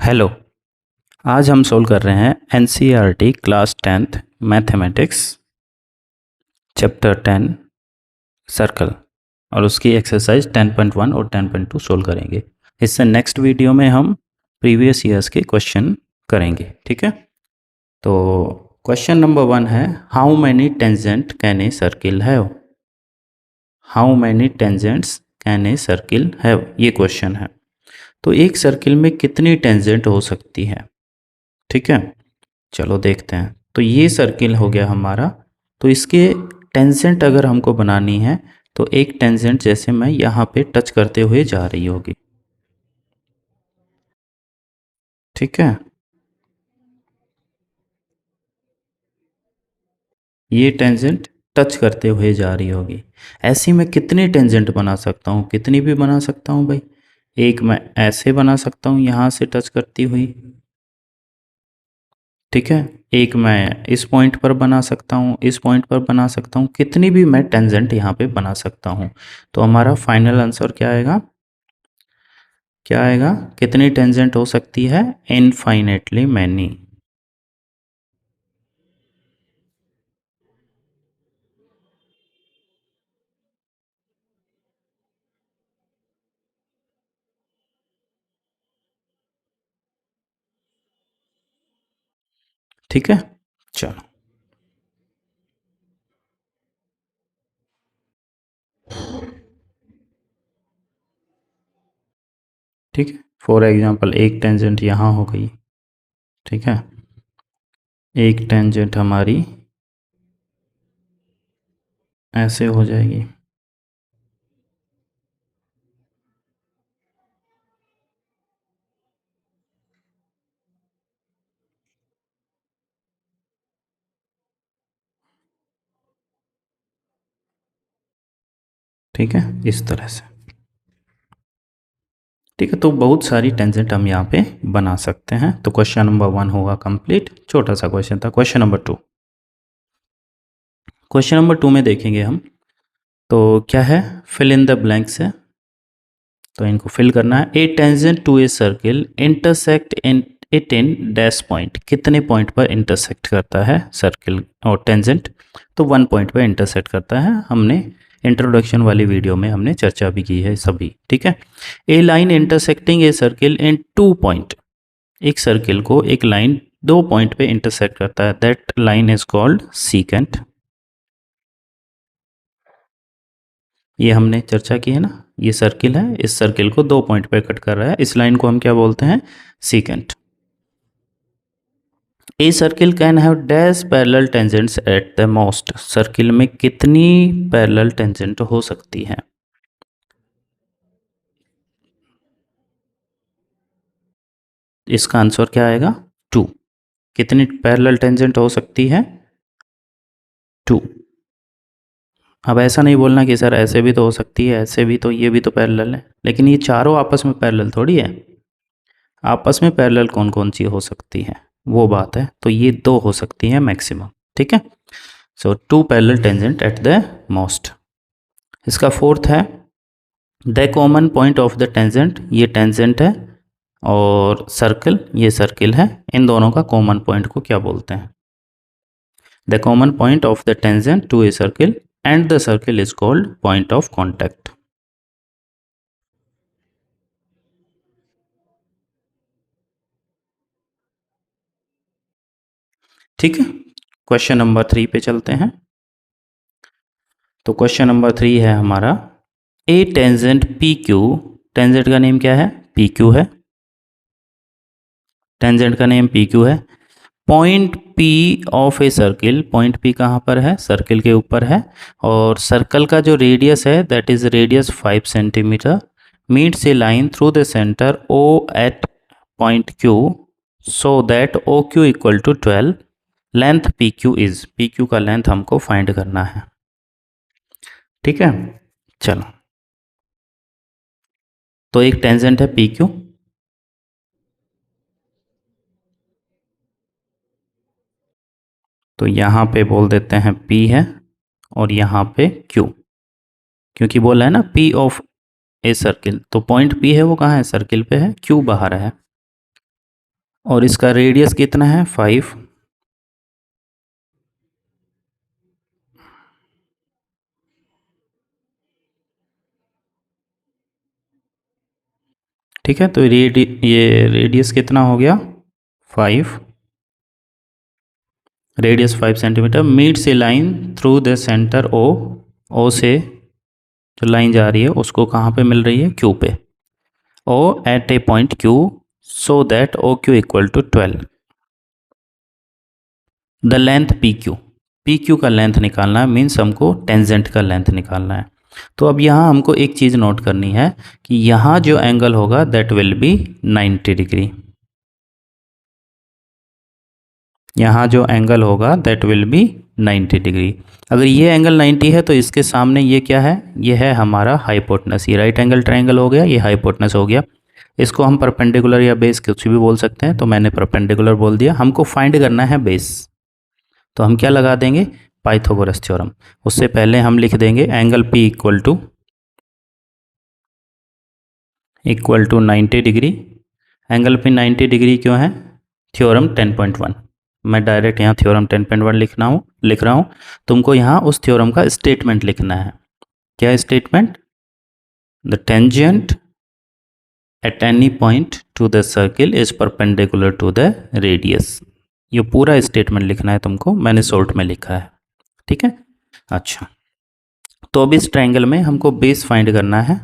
Hello. आज हम solve कर रहे हैं NCERT class 10th mathematics chapter 10 circle और उसकी एक्सरसाइज 10.1 और 10.2 सोल्व करेंगे। इससे नेक्स्ट वीडियो में हम प्रीवियस ईयर्स के क्वेश्चन करेंगे। ठीक है, तो क्वेश्चन नंबर 1 है how many tangent can a circle have. How many tangents can a circle have, ये क्वेश्चन है। तो एक सर्किल में कितनी टेंजेंट हो सकती है। ठीक है, चलो देखते हैं। तो ये सर्किल हो गया हमारा। तो इसके टेंजेंट अगर हमको बनानी है तो एक टेंजेंट जैसे मैं यहाँ पे टच करते हुए जा रही होगी। ठीक है, ये टेंजेंट टच करते हुए जा रही होगी। ऐसी मैं कितनी टेंजेंट बना सकता हूँ, कितनी भी बना सकता हूँ भाई। एक मैं ऐसे बना सकता हूँ यहाँ से टच करती हुई। ठीक है, एक मैं इस पॉइंट पर बना सकता हूँ, इस पॉइंट पर बना सकता हूँ, कितनी भी मैं टेंजेंट यहाँ पे बना सकता हूँ। तो हमारा फाइनल आंसर क्या आएगा, क्या आएगा, कितनी टेंजेंट हो सकती है, इनफाइनेटली मैनी। ठीक है, चलो ठीक है। फॉर एग्जांपल एक टेंजेंट यहाँ हो गई। ठीक है, एक टेंजेंट हमारी ऐसे हो जाएगी। ठीक है, इस तरह से। ठीक है, तो बहुत सारी टेंजेंट हम यहाँ पे बना सकते हैं। तो क्वेश्चन नंबर 1 होगा कंप्लीट। छोटा सा क्वेश्चन था। क्वेश्चन नंबर 2, क्वेश्चन नंबर 2 में देखेंगे हम। तो क्या है, फिल इन द ब्लैंक्स है, तो इनको फिल करना है। A tangent to a circle intersect in it in dash point, कितने पॉइंट पर इंटरसेक्ट करता है सर्किल और टेंजेंट। तो 1 पॉइंट पर इंटरसेक्ट करता है। हमने इंट्रोडक्शन वाली वीडियो में हमने चर्चा भी की है सभी। ठीक है, a line intersecting a circle in 2 point, एक सर्किल को एक लाइन 2 पॉइंट पे इंटरसेक्ट करता है, that line is called secant. ये हमने चर्चा की है ना, ये सर्किल है, इस सर्किल को 2 पॉइंट पे कट कर रहा है, इस लाइन को हम क्या बोलते हैं, secant. A circle can have dash parallel tangents at the most, circle में कितनी पैरेलल टेंजेंट हो सकती है। इसका आंसर क्या आएगा, 2। कितनी पैरेलल टेंजेंट हो सकती है, 2। अब ऐसा नहीं बोलना कि सर ऐसे भी तो हो सकती है, ऐसे भी, तो ये भी तो पैरेलल है, लेकिन ये चारों आपस में पैरेलल थोड़ी है। आपस में पैरेलल कौन कौन सी हो सकती है वो बात है। तो ये 2 हो सकती है मैक्सिमम। ठीक है, सो 2 parallel tangent at the most. इसका फोर्थ है the common point of the tangent, ये टेंजेंट है और सर्कल, ये सर्किल है, इन दोनों का कॉमन पॉइंट को क्या बोलते हैं। The common point of the tangent to a circle and the circle is called point of contact. ठीक है, क्वेश्चन नंबर 3 पे चलते हैं। तो क्वेश्चन नंबर 3 है हमारा, ए टेंजेंट पी क्यू, टेंजेंट का नेम क्या है, पी क्यू है, टेंजेंट का नेम पी क्यू है। Point P of a circle, point P कहाँ पर है, सर्किल के ऊपर है, और सर्कल का जो रेडियस है that is radius 5 centimetre, meets a line through the centre O at point Q so that O Q equal to 12, length P Q is, P Q का लेंथ हमको फाइंड करना है। ठीक है, चलो, तो एक टेंजेंट है पी क्यू, तो यहाँ पे बोल देते हैं P है और यहाँ पे Q, क्योंकि बोला है ना P ऑफ ए सर्किल, तो पॉइंट P है वो कहाँ है, सर्किल पे है, Q बाहर है। और इसका रेडियस कितना है 5। ठीक है, तो ये रेडियस कितना हो गया 5, radius 5 centimetre. Meets a line through the centre O, O से जो लाइन जा रही है उसको कहाँ पे मिल रही है, क्यू पे। O at a point Q so that O Q equal to 12। The length P Q, P Q का लेंथ निकालना है, मीन्स हमको टेंजेंट का लेंथ निकालना है। तो अब यहाँ हमको एक चीज़ नोट करनी है कि यहाँ जो एंगल होगा दैट विल बी 90 डिग्री। यहाँ जो एंगल होगा दैट विल बी 90 डिग्री। अगर ये एंगल 90 है तो इसके सामने ये क्या है, ये है हमारा हाइपोटेनस। ये राइट एंगल ट्रायंगल हो गया, ये हाइपोटेनस हो गया। इसको हम परपेंडिकुलर या बेस कुछ भी बोल सकते हैं, तो मैंने परपेंडिकुलर बोल दिया। हमको फाइंड करना है बेस, तो हम क्या लगा देंगे, पाइथागोरस थ्योरम। उससे पहले हम लिख देंगे angle P equal to 90 degree. Angle P 90 degree क्यों है, थ्योरम 10.1। मैं डायरेक्ट यहाँ थ्योरम 10.1 लिख रहा हूँ। तुमको यहाँ उस थ्योरम का स्टेटमेंट लिखना है। क्या statement, the tangent at any point to the circle is perpendicular to the radius. ये पूरा स्टेटमेंट लिखना है तुमको, मैंने शॉर्ट में लिखा है। ठीक है, अच्छा। तो अब इस ट्रायंगल में हमको बेस फाइंड करना है।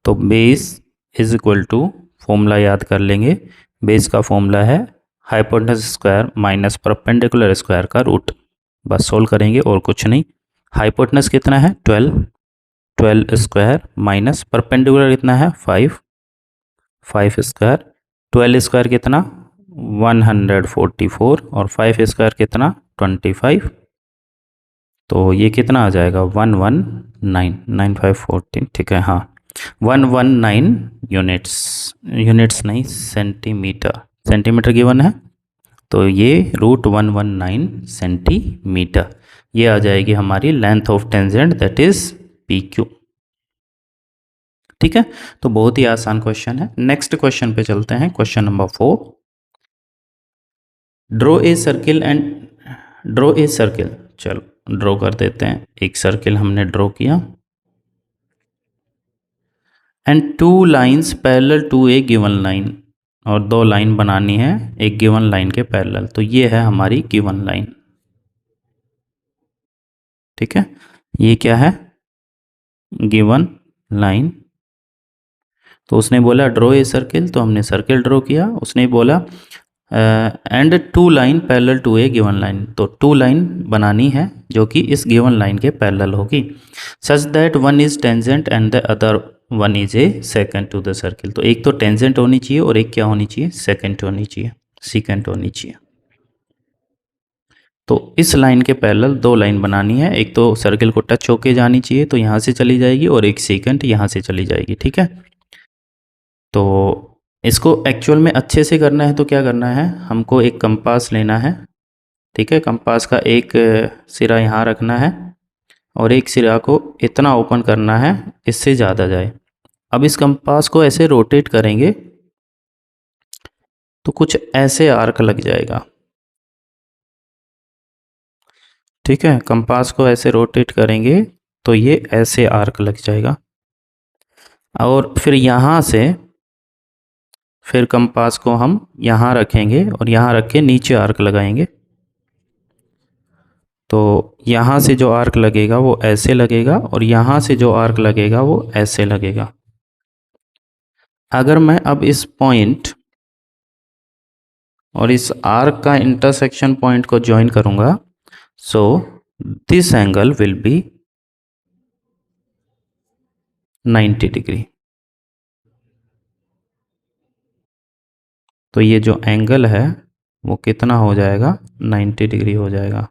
तो base is equal to, formula याद कर लेंगे। बेस का फॉर्मूला है hypotenuse square minus perpendicular square का रूट। बस सोल्व करेंगे और कुछ नहीं। हाइपोटेनस कितना है 12, 12 स्क्वायर माइनस परपेंडिकुलर कितना है 5, 5 स्क्वायर। 12 स्क्वायर कितना 144 और 5 स्क्वायर कितना 25। तो ये कितना आ जाएगा 119, 9514, ठीक है हाँ 119 यूनिट्स, यूनिट्स नहीं सेंटीमीटर, सेंटीमीटर गिवन है। तो ये रूट 119 सेंटीमीटर, ये आ जाएगी हमारी length of tangent that is P Q. ठीक है, तो बहुत ही आसान क्वेश्चन है। नेक्स्ट क्वेश्चन पे चलते हैं, question number 4। Draw a circle and, draw a circle, चलो ड्रॉ कर देते हैं। एक सर्किल हमने ड्रॉ किया and two lines parallel to a given line, और दो लाइन बनानी है एक गिवन लाइन के पैरेलल। तो ये है हमारी गिवन लाइन। ठीक है, ये क्या है, गिवन लाइन। तो उसने बोला ड्रॉ ए सर्किल, तो हमने सर्किल ड्रॉ किया। उसने बोला and two line parallel to a given line, तो टू लाइन बनानी है जो कि इस गिवन लाइन के पैरेलल होगी। Such that one is tangent and the other one is a secant to the circle. तो एक तो टेंजेंट होनी चाहिए और एक क्या होनी चाहिए, सेकेंड होनी चाहिए, सीकेंट होनी चाहिए। तो इस लाइन के पैरेलल दो लाइन बनानी है, एक तो सर्किल को टच होके जानी चाहिए तो यहाँ से चली जाएगी, और एक सेकेंड यहाँ से चली जाएगी। ठीक है, तो इसको एक्चुअल में अच्छे से करना है तो क्या करना है, हमको एक कंपास लेना है। ठीक है, कंपास का एक सिरा यहाँ रखना है और एक सिरा को इतना ओपन करना है इससे ज़्यादा जाए। अब इस कंपास को ऐसे रोटेट करेंगे तो कुछ ऐसे आर्क लग जाएगा। ठीक है, कंपास को ऐसे रोटेट करेंगे तो ये ऐसे आर्क लग जाएगा, और फिर यहाँ से फिर कंपास को हम यहाँ रखेंगे और यहाँ रख के नीचे आर्क लगाएंगे। तो यहाँ से जो आर्क लगेगा वो ऐसे लगेगा, और यहाँ से जो आर्क लगेगा वो ऐसे लगेगा। अगर मैं अब इस पॉइंट और इस आर्क का इंटरसेक्शन पॉइंट को ज्वाइन करूँगा, so this angle will be 90 degree. तो ये जो एंगल है वो कितना हो जाएगा, 90 डिग्री हो जाएगा।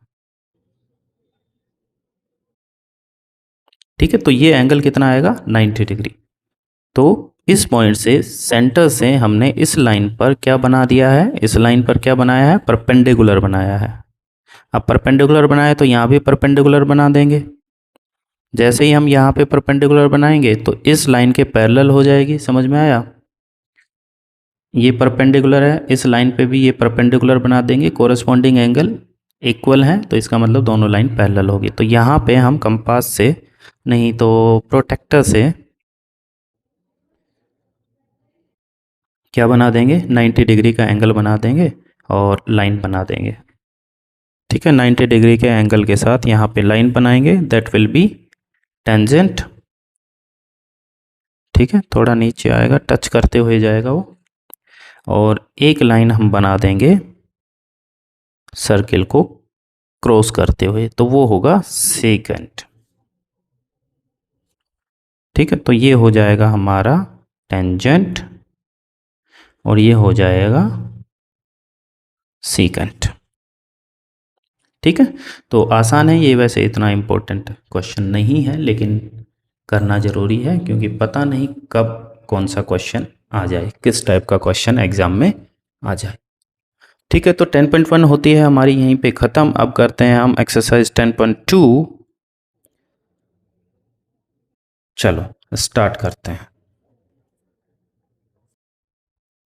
ठीक है, तो ये एंगल कितना आएगा 90 डिग्री। तो इस पॉइंट से सेंटर से हमने इस लाइन पर क्या बना दिया है, इस लाइन पर क्या बनाया है, परपेंडिकुलर बनाया है। अब परपेंडिकुलर बनाया तो यहाँ भी परपेंडिकुलर बना देंगे। जैसे ही हम यहाँ पे परपेंडिकुलर बनाएंगे तो इस लाइन के पैरेलल हो जाएगी। समझ में आया, ये परपेंडिकुलर है, इस लाइन पे भी ये परपेंडिकुलर बना देंगे, कोरस्पॉन्डिंग एंगल इक्वल है, तो इसका मतलब दोनों लाइन पैरेलल होगी। तो यहाँ पे हम कंपास से नहीं तो प्रोटेक्टर से क्या बना देंगे, 90 डिग्री का एंगल बना देंगे और लाइन बना देंगे। ठीक है, 90 डिग्री के एंगल के साथ यहाँ पे लाइन बनाएंगे, दैट विल बी टेंजेंट। ठीक है, थोड़ा नीचे आएगा, टच करते हुए जाएगा वो, और एक लाइन हम बना देंगे सर्किल को क्रॉस करते हुए, तो वो होगा सेकेंट। ठीक है, तो ये हो जाएगा हमारा टेंजेंट और ये हो जाएगा सेकेंट। ठीक है, तो आसान है ये, वैसे इतना इम्पोर्टेंट क्वेश्चन नहीं है, लेकिन करना ज़रूरी है क्योंकि पता नहीं कब कौन सा क्वेश्चन आ जाए, किस टाइप का क्वेश्चन एग्जाम में आ जाए। ठीक है, तो 10.1 होती है हमारी यहीं पे ख़त्म। अब करते हैं हम एक्सरसाइज 10.2। चलो स्टार्ट करते हैं।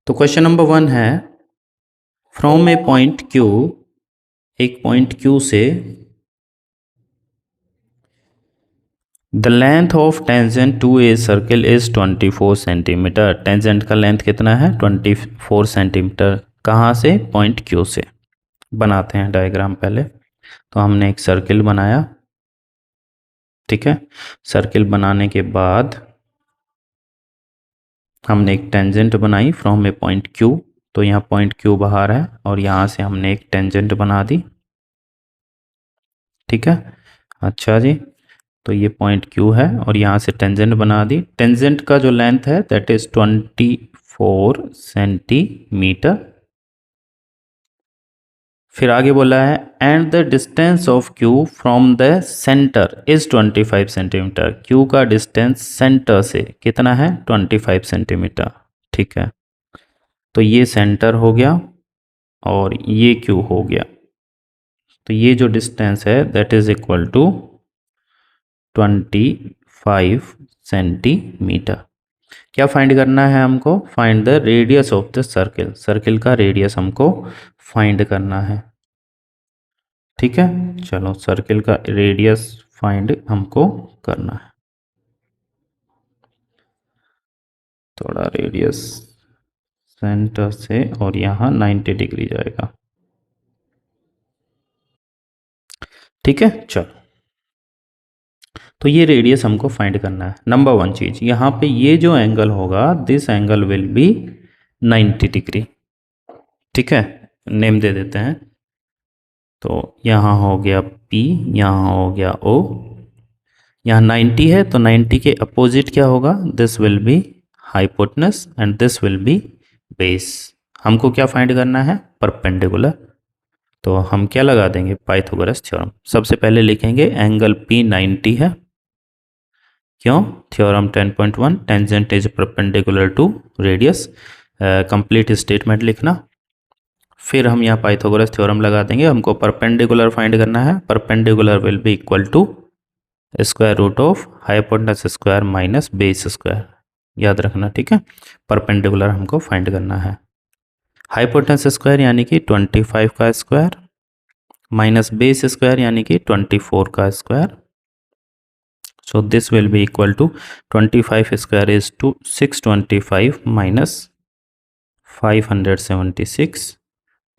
तो क्वेश्चन नंबर 1 है, फ्रॉम ए पॉइंट Q, एक पॉइंट Q से the length of tangent to a circle is 24 centimetre. Tangent का लेंथ कितना है, 24 सेंटीमीटर। कहाँ से, पॉइंट Q से। बनाते हैं डायग्राम पहले। तो हमने एक सर्किल बनाया। ठीक है, सर्किल बनाने के बाद हमने एक टेंजेंट बनाई फ्रॉम ए पॉइंट Q। तो यहाँ पॉइंट Q बाहर है और यहाँ से हमने एक टेंजेंट बना दी। ठीक है, अच्छा जी, तो ये पॉइंट Q है और यहाँ से टेंजेंट बना दी। टेंजेंट का जो लेंथ है दैट इज 24 सेंटीमीटर। फिर आगे बोला है and the distance of Q from the centre is 25 centimetre. Q का डिस्टेंस सेंटर से कितना है, 25 सेंटीमीटर। ठीक है, तो ये सेंटर हो गया और ये Q हो गया। तो ये जो डिस्टेंस है that is equal to 25 centimetre. क्या फाइंड करना है हमको, find the radius of the circle. Circle का रेडियस हमको फाइंड करना है। ठीक है, चलो सर्किल का रेडियस फाइंड हमको करना है। थोड़ा रेडियस सेंटर से और यहाँ 90 डिग्री जाएगा। ठीक है, चलो तो ये रेडियस हमको फाइंड करना है। नंबर 1 चीज, यहाँ पे ये जो एंगल होगा this angle will be 90 degree. ठीक है, नेम दे देते हैं। तो यहाँ हो गया P, यहाँ हो गया O, यहाँ 90 है तो 90 के अपोजिट क्या होगा, this will be hypotenuse and this will B base. हमको क्या फाइंड करना है, परपेंडिकुलर। तो हम क्या लगा देंगे, पाइथागोरस थ्योरम। सबसे पहले लिखेंगे एंगल P 90 है, क्यों, theorem 10.1 tangent is perpendicular to radius. Complete statement लिखना। फिर हम यहाँ पाइथागोरस थ्योरम लगा देंगे। हमको परपेंडिकुलर फाइंड करना है, perpendicular will be equal to square root of hypotenuse square minus base square, याद रखना। ठीक है, परपेंडिकुलर हमको फाइंड करना है। हाइपोटेनस स्क्वायर यानी कि 25 का स्क्वायर माइनस बेस स्क्वायर यानी कि 24 का square. So this will be equal to 25 square is to 625 minus 576,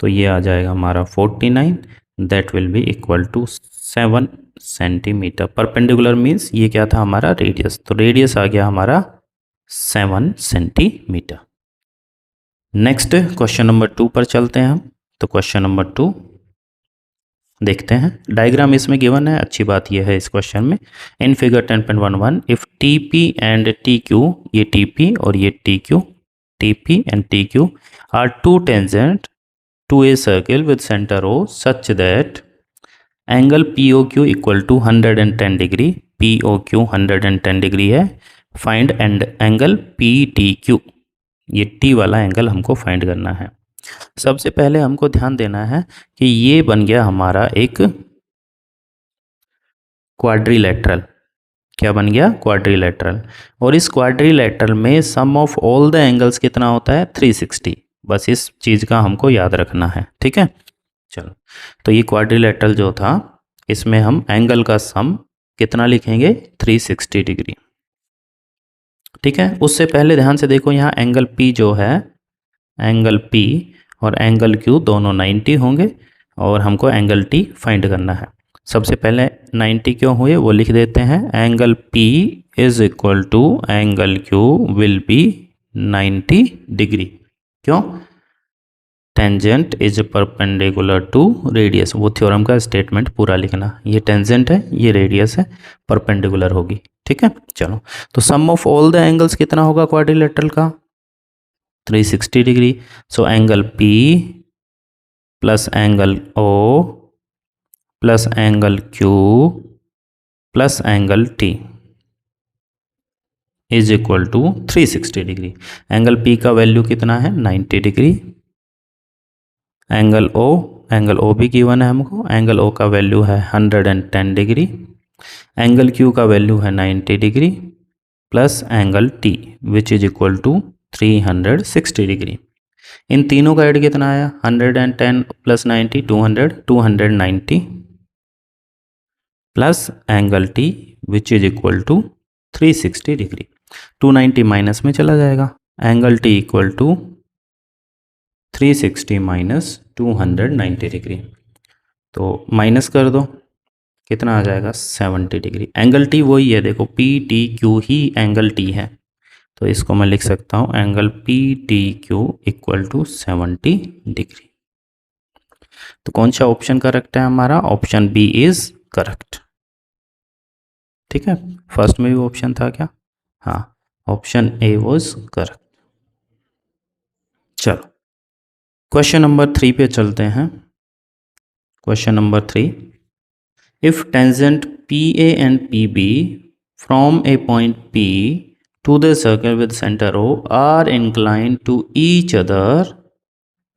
तो ये आ जाएगा हमारा 49, that will be equal to 7 centimetre. Perpendicular means ये क्या था हमारा रेडियस, तो रेडियस आ गया हमारा 7 सेंटीमीटर। नेक्स्ट क्वेश्चन नंबर 2 पर चलते हैं हम। तो क्वेश्चन नंबर 2 देखते हैं। डायग्राम इसमें गिवन है, अच्छी बात यह है इस क्वेश्चन में। In figure 10.11 if TP and TQ, ये TP और ये TQ, TP and TQ are two tangent to a circle with centre O such that angle POQ equal to 110 degree. POQ 110 degree है। फाइंड एंड एंगल PTQ, ये T वाला angle हमको find करना है। सबसे पहले हमको ध्यान देना है कि ये बन गया हमारा एक क्वाड्रिलेटरल। क्या बन गया? क्वाड्रिलेटरल। और इस क्वाड्रिलेटरल में सम ऑफ ऑल द एंगल्स कितना होता है? 360। बस इस चीज़ का हमको याद रखना है, ठीक है। चलो, तो ये क्वाड्रिलेटरल जो था, इसमें हम एंगल का सम कितना लिखेंगे? 360 डिग्री, ठीक है। उससे पहले ध्यान से देखो, यहाँ एंगल पी जो है, एंगल पी और एंगल क्यू दोनों 90 होंगे, और हमको एंगल टी फाइंड करना है। सबसे पहले 90 क्यों हुए वो लिख देते हैं। Angle P is equal to angle Q will be 90 degree. क्यों? Tangent is perpendicular to radius. वो थ्योरम का स्टेटमेंट पूरा लिखना। ये टेंजेंट है, ये रेडियस है, परपेंडिकुलर होगी, ठीक है। चलो, तो sum of all the angles कितना होगा क्वाड्रिलेटरल का? 360 degree. So angle P plus angle O plus angle Q plus angle T is equal to 360 degree. Angle P का वैल्यू कितना है? 90 डिग्री। एंगल ओ भी गिवन है हमको। एंगल ओ का वैल्यू है 110 डिग्री। एंगल क्यू का वैल्यू है 90 degree plus angle T which is equal to 360 degree. इन तीनों का एड कितना आया? 110 plus 90 200, 290 plus angle T which is equal to 360 degree. 290 minus में चला जाएगा। Angle T equal to 360 minus 290 degree, तो माइनस कर दो, कितना आ जाएगा? 70 डिग्री। एंगल टी वही है, देखो पी टी क्यू ही एंगल टी है, तो इसको मैं लिख सकता हूँ angle P T Q equal to 70 degree. तो कौन सा ऑप्शन करेक्ट है हमारा? ऑप्शन बी इज करेक्ट, ठीक है। फर्स्ट में भी ऑप्शन था क्या? हाँ, ऑप्शन ए वॉज करेक्ट। चलो, क्वेश्चन नंबर 3 पे चलते हैं। Question number 3, if tangent P A and P B from a point P to the circle with center O are inclined to each other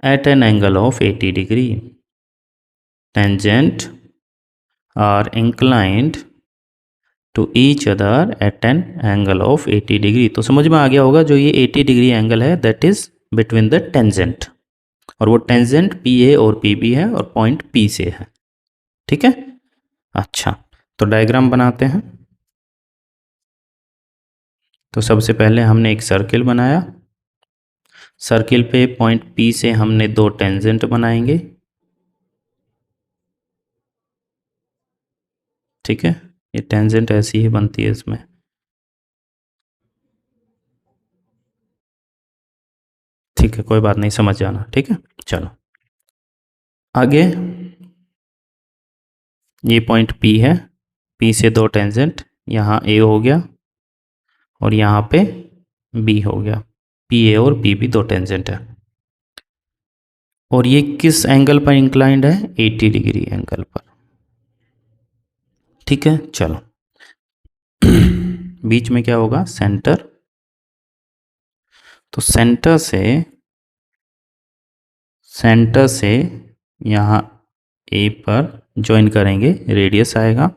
at an angle of 80 degree. Tangent are inclined to each other at an angle of 80 degree. तो समझ में आ गया होगा, जो ये 80 degree angle है that is between the tangent, और वो टेंजेंट पी ए और पी बी है और पॉइंट पी से है, ठीक है। अच्छा, तो डायग्राम बनाते हैं। तो सबसे पहले हमने एक सर्किल बनाया। सर्किल पे पॉइंट पी से हमने दो टेंजेंट बनाएंगे, ठीक है। ये टेंजेंट ऐसी ही बनती है इसमें, ठीक है, कोई बात नहीं, समझ जाना, ठीक है। चलो आगे, ये पॉइंट पी है, पी से दो टेंजेंट, यहाँ ए हो गया और यहाँ पे बी हो गया। पी ए और पी बी दो टेंजेंट है, और ये किस एंगल पर इंक्लाइंड है? 80 डिग्री एंगल पर, ठीक है। चलो बीच में क्या होगा? सेंटर। तो सेंटर से यहाँ ए पर ज्वाइन करेंगे, रेडियस आएगा।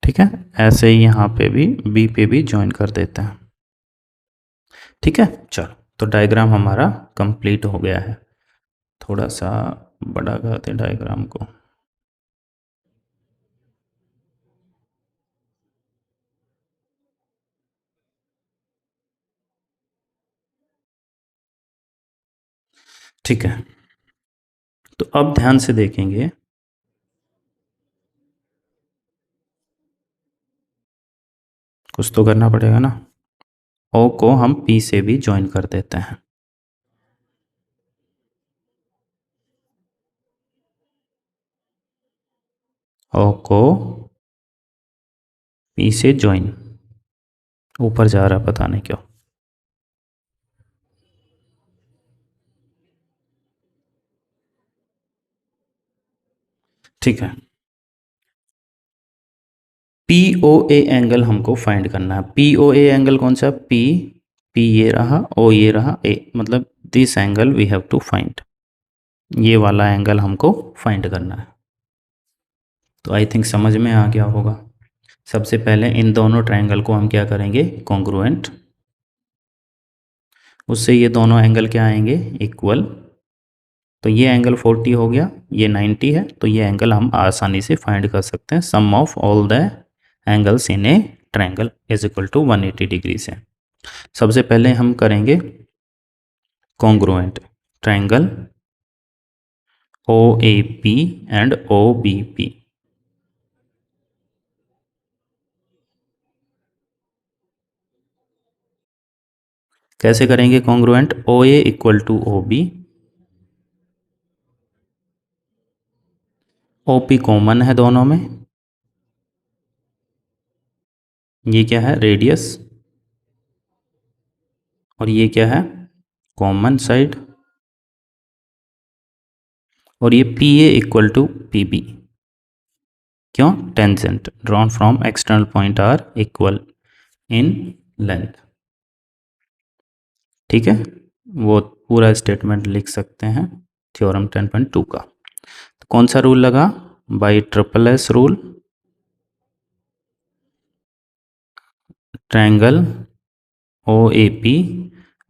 ठीक है, ऐसे ही यहाँ पे भी बी पे भी ज्वाइन कर देते हैं, ठीक है। चलो, तो डायग्राम हमारा कंप्लीट हो गया है। थोड़ा सा बड़ा करते डायग्राम को। ठीक है, तो अब ध्यान से देखेंगे। कुछ तो करना पड़ेगा ना। ओ को हम पी से भी ज्वाइन कर देते हैं। ओ को पी से ज्वाइन, ऊपर जा रहा पता नहीं क्यों। ठीक है, पी ओ ए एंगल हमको फाइंड करना है। पी ओ ए एंगल कौन सा? पी P ये रहा, O ये रहा, A, मतलब this angle we have to find, ये वाला एंगल हमको फाइंड करना है। तो आई थिंक समझ में आ गया होगा। सबसे पहले इन दोनों ट्रायंगल को हम क्या करेंगे, कॉन्ग्रुएंट, उससे ये दोनों एंगल क्या आएंगे, इक्वल। तो ये एंगल 40 हो गया, ये 90 है, तो ये एंगल हम आसानी से फाइंड कर सकते हैं। Sum of all the angles in a triangle is equal to 180 degree से। सबसे पहले हम करेंगे congruent triangle OAP and OBP। कैसे करेंगे congruent, OA equal to OB, OP common है दोनों में, ये क्या है, रेडियस, और ये क्या है, कॉमन साइड, और ये PA इक्वल टू PB, क्यों, tangent drawn from external point are equal in length. ठीक है, वो पूरा स्टेटमेंट लिख सकते हैं थ्योरम 10.2 का। तो कौन सा रूल लगा, by triple S rule, triangle OAP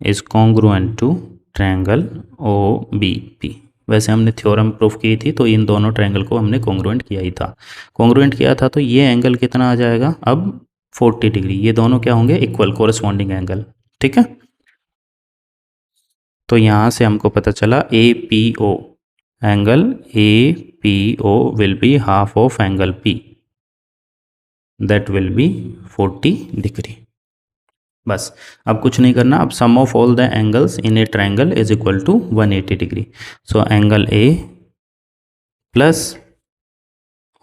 is congruent to triangle OBP। वैसे हमने थ्योरम प्रूफ की थी, तो इन दोनों ट्रायंगल को हमने कॉन्ग्रुएंट किया ही था। कॉन्ग्रुएंट किया था तो ये एंगल कितना आ जाएगा अब, 40 डिग्री, ये दोनों क्या होंगे, इक्वल कोरस्पॉन्डिंग एंगल। ठीक है, तो यहाँ से हमको पता चला APO, angle APO will be half of angle P, that will be 40 degree. बस, अब कुछ नहीं करना। अब sum of all the angles in a triangle is equal to 180 degree. So angle A plus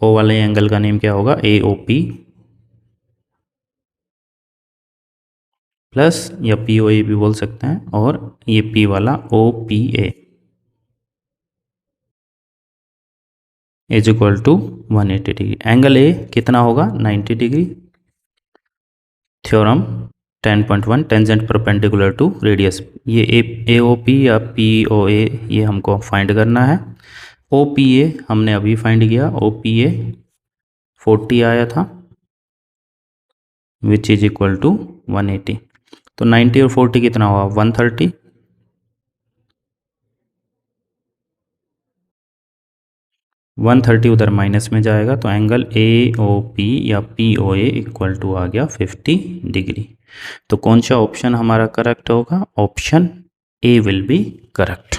O वाले एंगल का name क्या होगा, AOP, प्लस या POA भी बोल सकते हैं, और ये P वाला OPA is equal to 180 degree. Angle A कितना होगा, 90 degree. Theorem 10.1, tangent perpendicular to radius, ये AOP या POA ये हमको फाइंड करना है। OPA हमने अभी फाइंड किया, OPA 40 आया था, विच इज इक्वल टू 180। तो 90 और 40 कितना हुआ, 130। 130 उधर माइनस में जाएगा, तो एंगल AOP या POA इक्वल टू आ गया 50 डिग्री। तो कौन सा ऑप्शन हमारा करेक्ट होगा, option A will be correct.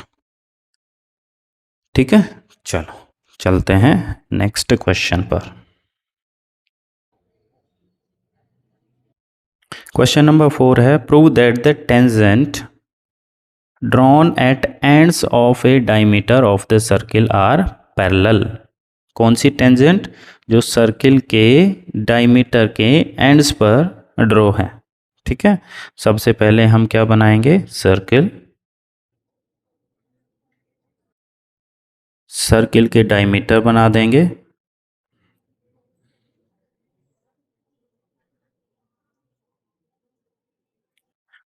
ठीक है, चलो चलते हैं नेक्स्ट क्वेश्चन पर। क्वेश्चन नंबर 4 है, prove that the tangent drawn at ends of a diameter of the circle are parallel. कौन सी टेंजेंट, जो सर्किल के डायमीटर के एंड्स पर ड्रॉ है। ठीक है, सबसे पहले हम क्या बनाएंगे, सर्किल के डायमीटर बना देंगे,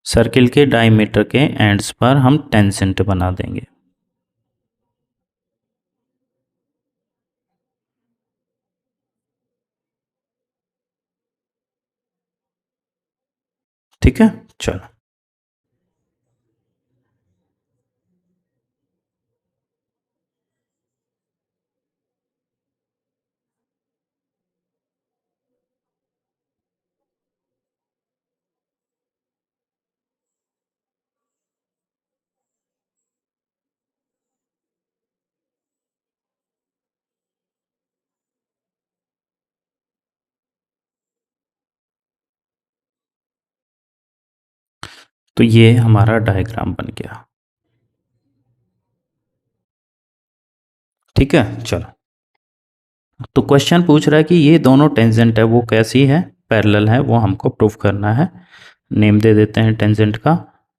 सर्किल के डायमीटर के एंड्स पर हम टेंजेंट बना देंगे। ठीक है, चलो तो ये हमारा डायग्राम बन गया। ठीक है, चलो तो क्वेश्चन पूछ रहा है कि ये दोनों टेंजेंट है वो कैसी है, पैरेलल है, वो हमको प्रूफ करना है। नेम दे देते हैं टेंजेंट का,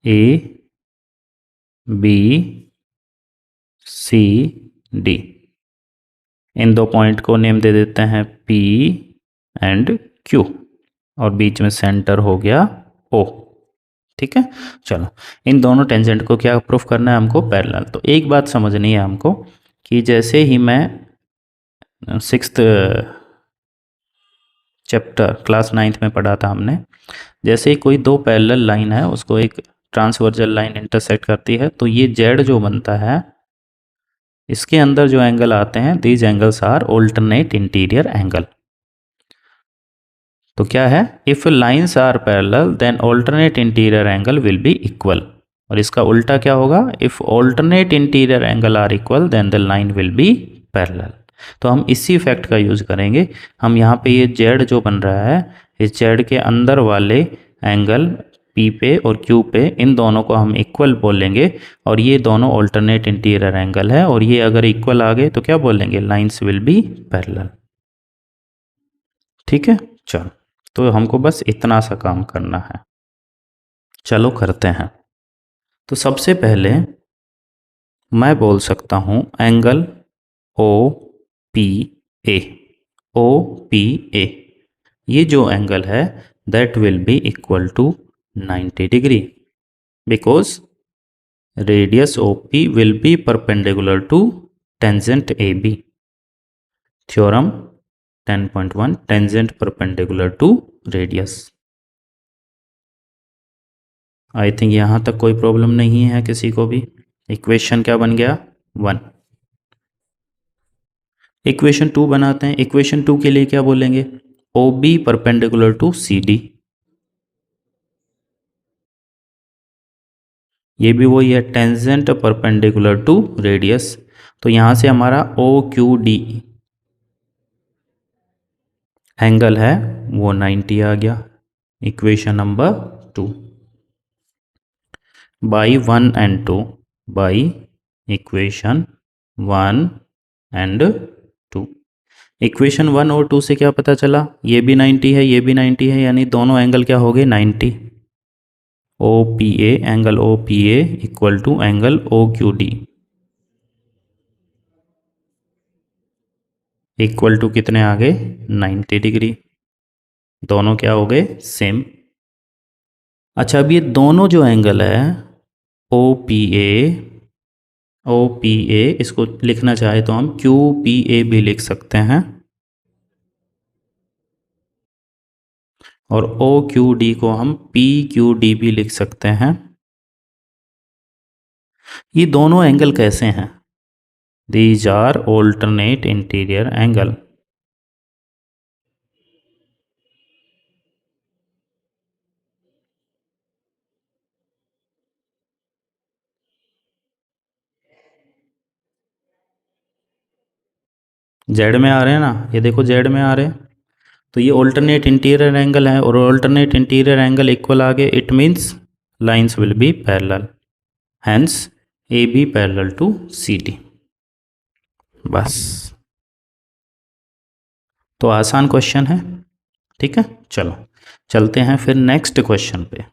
ABCD। इन दो पॉइंट को नेम दे देते हैं P एंड Q, और बीच में सेंटर हो गया O। ठीक है। चलो, इन दोनों टेंजेंट को क्या प्रूफ करना है हमको, पैरेलल। तो एक बात समझनी है हमको कि जैसे ही मैं सिक्स्थ चैप्टर क्लास 9th में पढ़ा था हमने, जैसे ही कोई दो पैरेलल लाइन है उसको एक ट्रांसवर्जल लाइन इंटरसेक्ट करती है, तो ये जेड जो बनता है इसके अंदर जो एंगल आते हैं, these angles are alternate interior angle. तो क्या है, if lines are parallel then alternate interior angle will be equal. और इसका उल्टा क्या होगा, if alternate interior angle are equal then the line will be parallel. तो हम इसी फैक्ट का यूज करेंगे। हम यहाँ पे ये जेड जो बन रहा है, इस जेड के अंदर वाले एंगल पी पे और क्यू पे, इन दोनों को हम इक्वल बोलेंगे। और ये दोनों ऑल्टरनेट इंटीरियर एंगल है, और ये अगर इक्वल आ गए तो क्या बोलेंगे, लाइंस विल बी पैरेलल। ठीक है। चलो, तो हमको बस इतना सा काम करना है। चलो करते हैं। तो सबसे पहले मैं बोल सकता हूँ angle O P A. O P A, ये जो एंगल है that will be equal to 90 degree, because radius O P will be perpendicular to tangent A B. Theorem 10.1, tangent perpendicular to radius. I think यहाँ तक कोई problem नहीं है किसी को भी। इक्वेशन क्या बन गया, 1। इक्वेशन 2 बनाते हैं। इक्वेशन 2 के लिए क्या बोलेंगे, O B perpendicular to C D. ये भी वही है, टेंजेंट परपेंडिकुलर टू रेडियस। तो यहाँ से हमारा ओ क्यू डी एंगल है वो 90 आ गया। Equation number 2 by 1 and 2, by equation 1 and 2। Equation 1 और 2 से क्या पता चला, ये भी 90 है, ये भी 90 है, यानी दोनों एंगल क्या हो गए, 90। O P A, angle O P A equal to angle O Q D equal to कितने आ गए, 90 डिग्री। दोनों क्या हो गए, सेम। अच्छा, अब ये दोनों जो एंगल है O P A, O P ए, इसको लिखना चाहे तो हम क्यू पी ए भी लिख सकते हैं, और ओ क्यू डी को हम पी क्यू डी भी लिख सकते हैं। ये दोनों एंगल कैसे हैं, these are alternate interior angle. Z में आ रहे हैं ना, ये देखो जेड में आ रहे हैं। तो ये ऑल्टरनेट इंटीरियर एंगल है, और ऑल्टरनेट इंटीरियर एंगल इक्वल आ गए, it means lines will be parallel, hence A B parallel to C D. बस, तो आसान क्वेश्चन है। ठीक है। चलो चलते हैं फिर नेक्स्ट क्वेश्चन पे।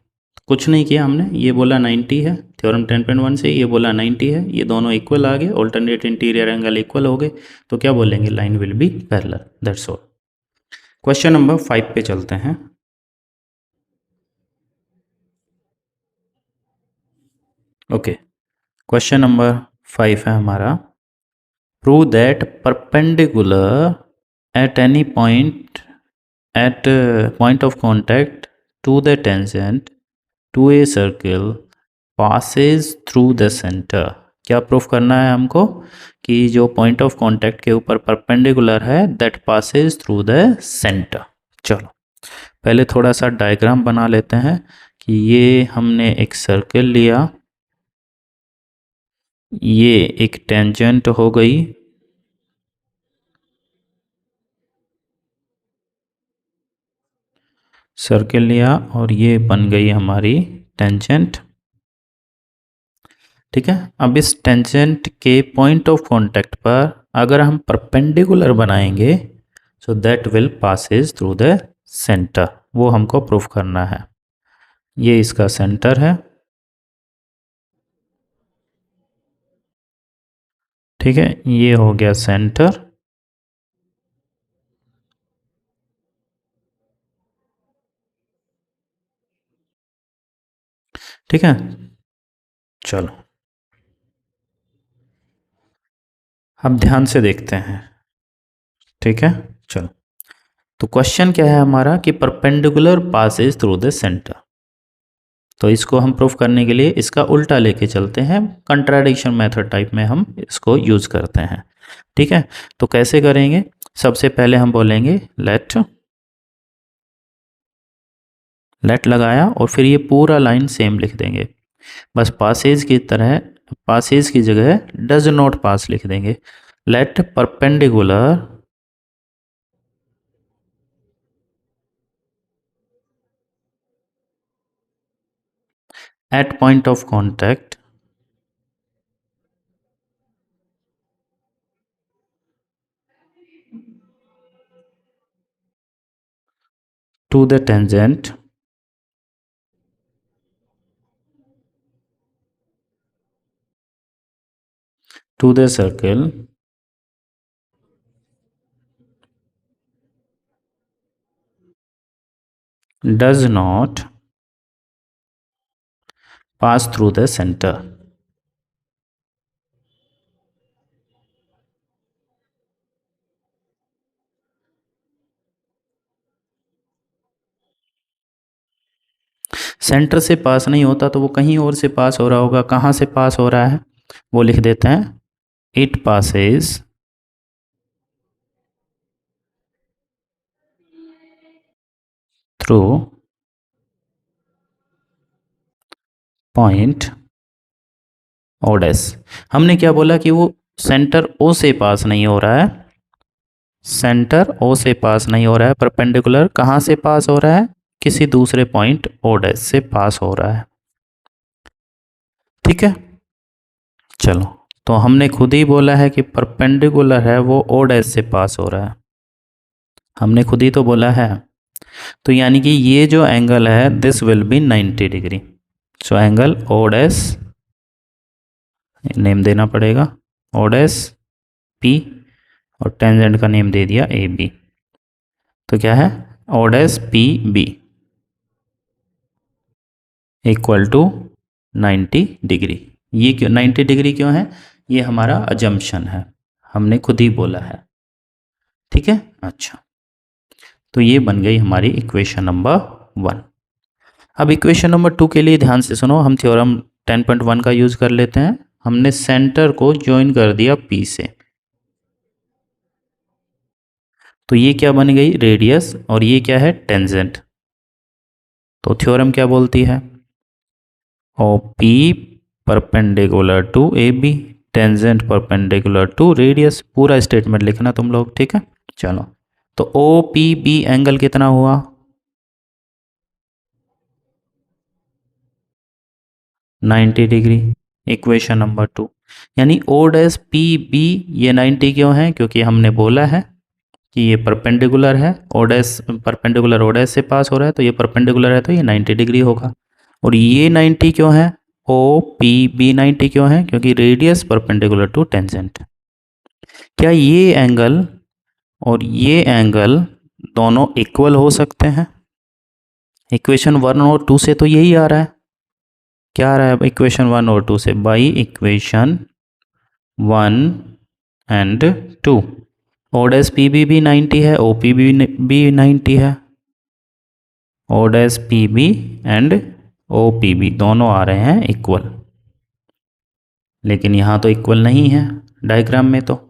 कुछ नहीं किया हमने, ये बोला 90 है, थ्योरम 10.1 से ये बोला 90 है, ये दोनों इक्वल आ गए, ऑल्टरनेट इंटीरियर एंगल इक्वल हो गए, तो क्या बोलेंगे, line will be parallel, that's all. Question number 5 पे चलते हैं। ओके, क्वेश्चन नंबर 5 है हमारा, prove that perpendicular at any point at point of contact to the tangent to a circle passes through the center। क्या proof करना है हमको, कि जो पॉइंट ऑफ कांटेक्ट के ऊपर परपेंडिकुलर है that Passage through the centre. चलो पहले थोड़ा सा डायग्राम बना लेते हैं कि ये हमने एक सर्कल लिया, ये एक टेंजेंट हो गई, सर्कल लिया और ये बन गई हमारी टेंजेंट। ठीक है। अब इस टेंजेंट के पॉइंट ऑफ कांटेक्ट पर अगर हम परपेंडिकुलर बनाएंगे so that will Passage through the centre, वो हमको प्रूफ करना है। ये इसका सेंटर है। ठीक है, ये हो गया सेंटर। ठीक है, चलो अब ध्यान से देखते हैं। ठीक है, चलो। तो क्वेश्चन क्या है हमारा कि perpendicular Passage through the centre. तो इसको हम प्रूफ करने के लिए इसका उल्टा लेके चलते हैं, कंट्राडिक्शन मेथड टाइप में हम इसको यूज करते हैं। ठीक है, तो कैसे करेंगे? सबसे पहले हम बोलेंगे लेट लगाया और फिर ये पूरा लाइन सेम लिख देंगे। बस पासेज की तरह पासेज की जगह डज नॉट पास लिख देंगे। Let perpendicular at point of contact to the tangent to the circle does not pass through the center। Centre से पास नहीं होता तो वो कहीं और से पास हो रहा होगा। कहाँ से पास हो रहा है वो लिख देते हैं, it passes through point O dash. हमने क्या बोला कि वो सेंटर ओ से पास नहीं हो रहा है। सेंटर ओ से पास नहीं हो रहा है, परपेंडिकुलर कहाँ से पास हो रहा है? किसी दूसरे पॉइंट ओ डैश से पास हो रहा है। ठीक है, चलो। तो हमने खुद ही बोला है कि परपेंडिकुलर है वो ओ डैश से पास हो रहा है, हमने खुद ही तो बोला है। तो यानी कि ये जो एंगल है this will be 90 degree. So angle O dash name देना पड़ेगा, ओ डैश पी, और टेंजेंट का नेम दे दिया ए बी। तो क्या है? O dash P B equal to 90 degree. ये क्यों 90 डिग्री क्यों है? ये हमारा अजम्पशन है, हमने खुद ही बोला है। ठीक है, अच्छा। तो ये बन गई हमारी इक्वेशन नंबर 1। अब इक्वेशन नंबर 2 के लिए ध्यान से सुनो, हम थ्योरम 10.1 का यूज कर लेते हैं। हमने सेंटर को ज्वाइन कर दिया पी से, तो ये क्या बन गई? रेडियस, और ये क्या है? टेंजेंट। तो थ्योरम क्या बोलती है? O P perpendicular to A B, tangent perpendicular to radius. पूरा स्टेटमेंट लिखना तुम लोग, ठीक है। चलो, तो ओ पी बी एंगल कितना हुआ? 90 डिग्री। इक्वेशन नंबर 2, यानी ओ डैश पी बी ये 90 क्यों है? क्योंकि हमने बोला है कि ये परपेंडिकुलर है, O dash perpendicular O dash से पास हो रहा है, तो ये परपेंडिकुलर है तो ये 90 डिग्री होगा। और ये 90 क्यों है? ओ पी बी 90 क्यों है? क्योंकि रेडियस परपेंडिकुलर टू टेंजेंट। क्या ये एंगल और ये एंगल दोनों इक्वल हो सकते हैं? इक्वेशन 1 और 2 से तो यही आ रहा है। क्या आ रहा है इक्वेशन 1 और 2 से? By equation 1 and 2 O dash P B भी 90 है, ओ पी बी 90 है। O dash P B and O P B दोनों आ रहे हैं इक्वल, लेकिन यहाँ तो इक्वल नहीं है डायग्राम में। तो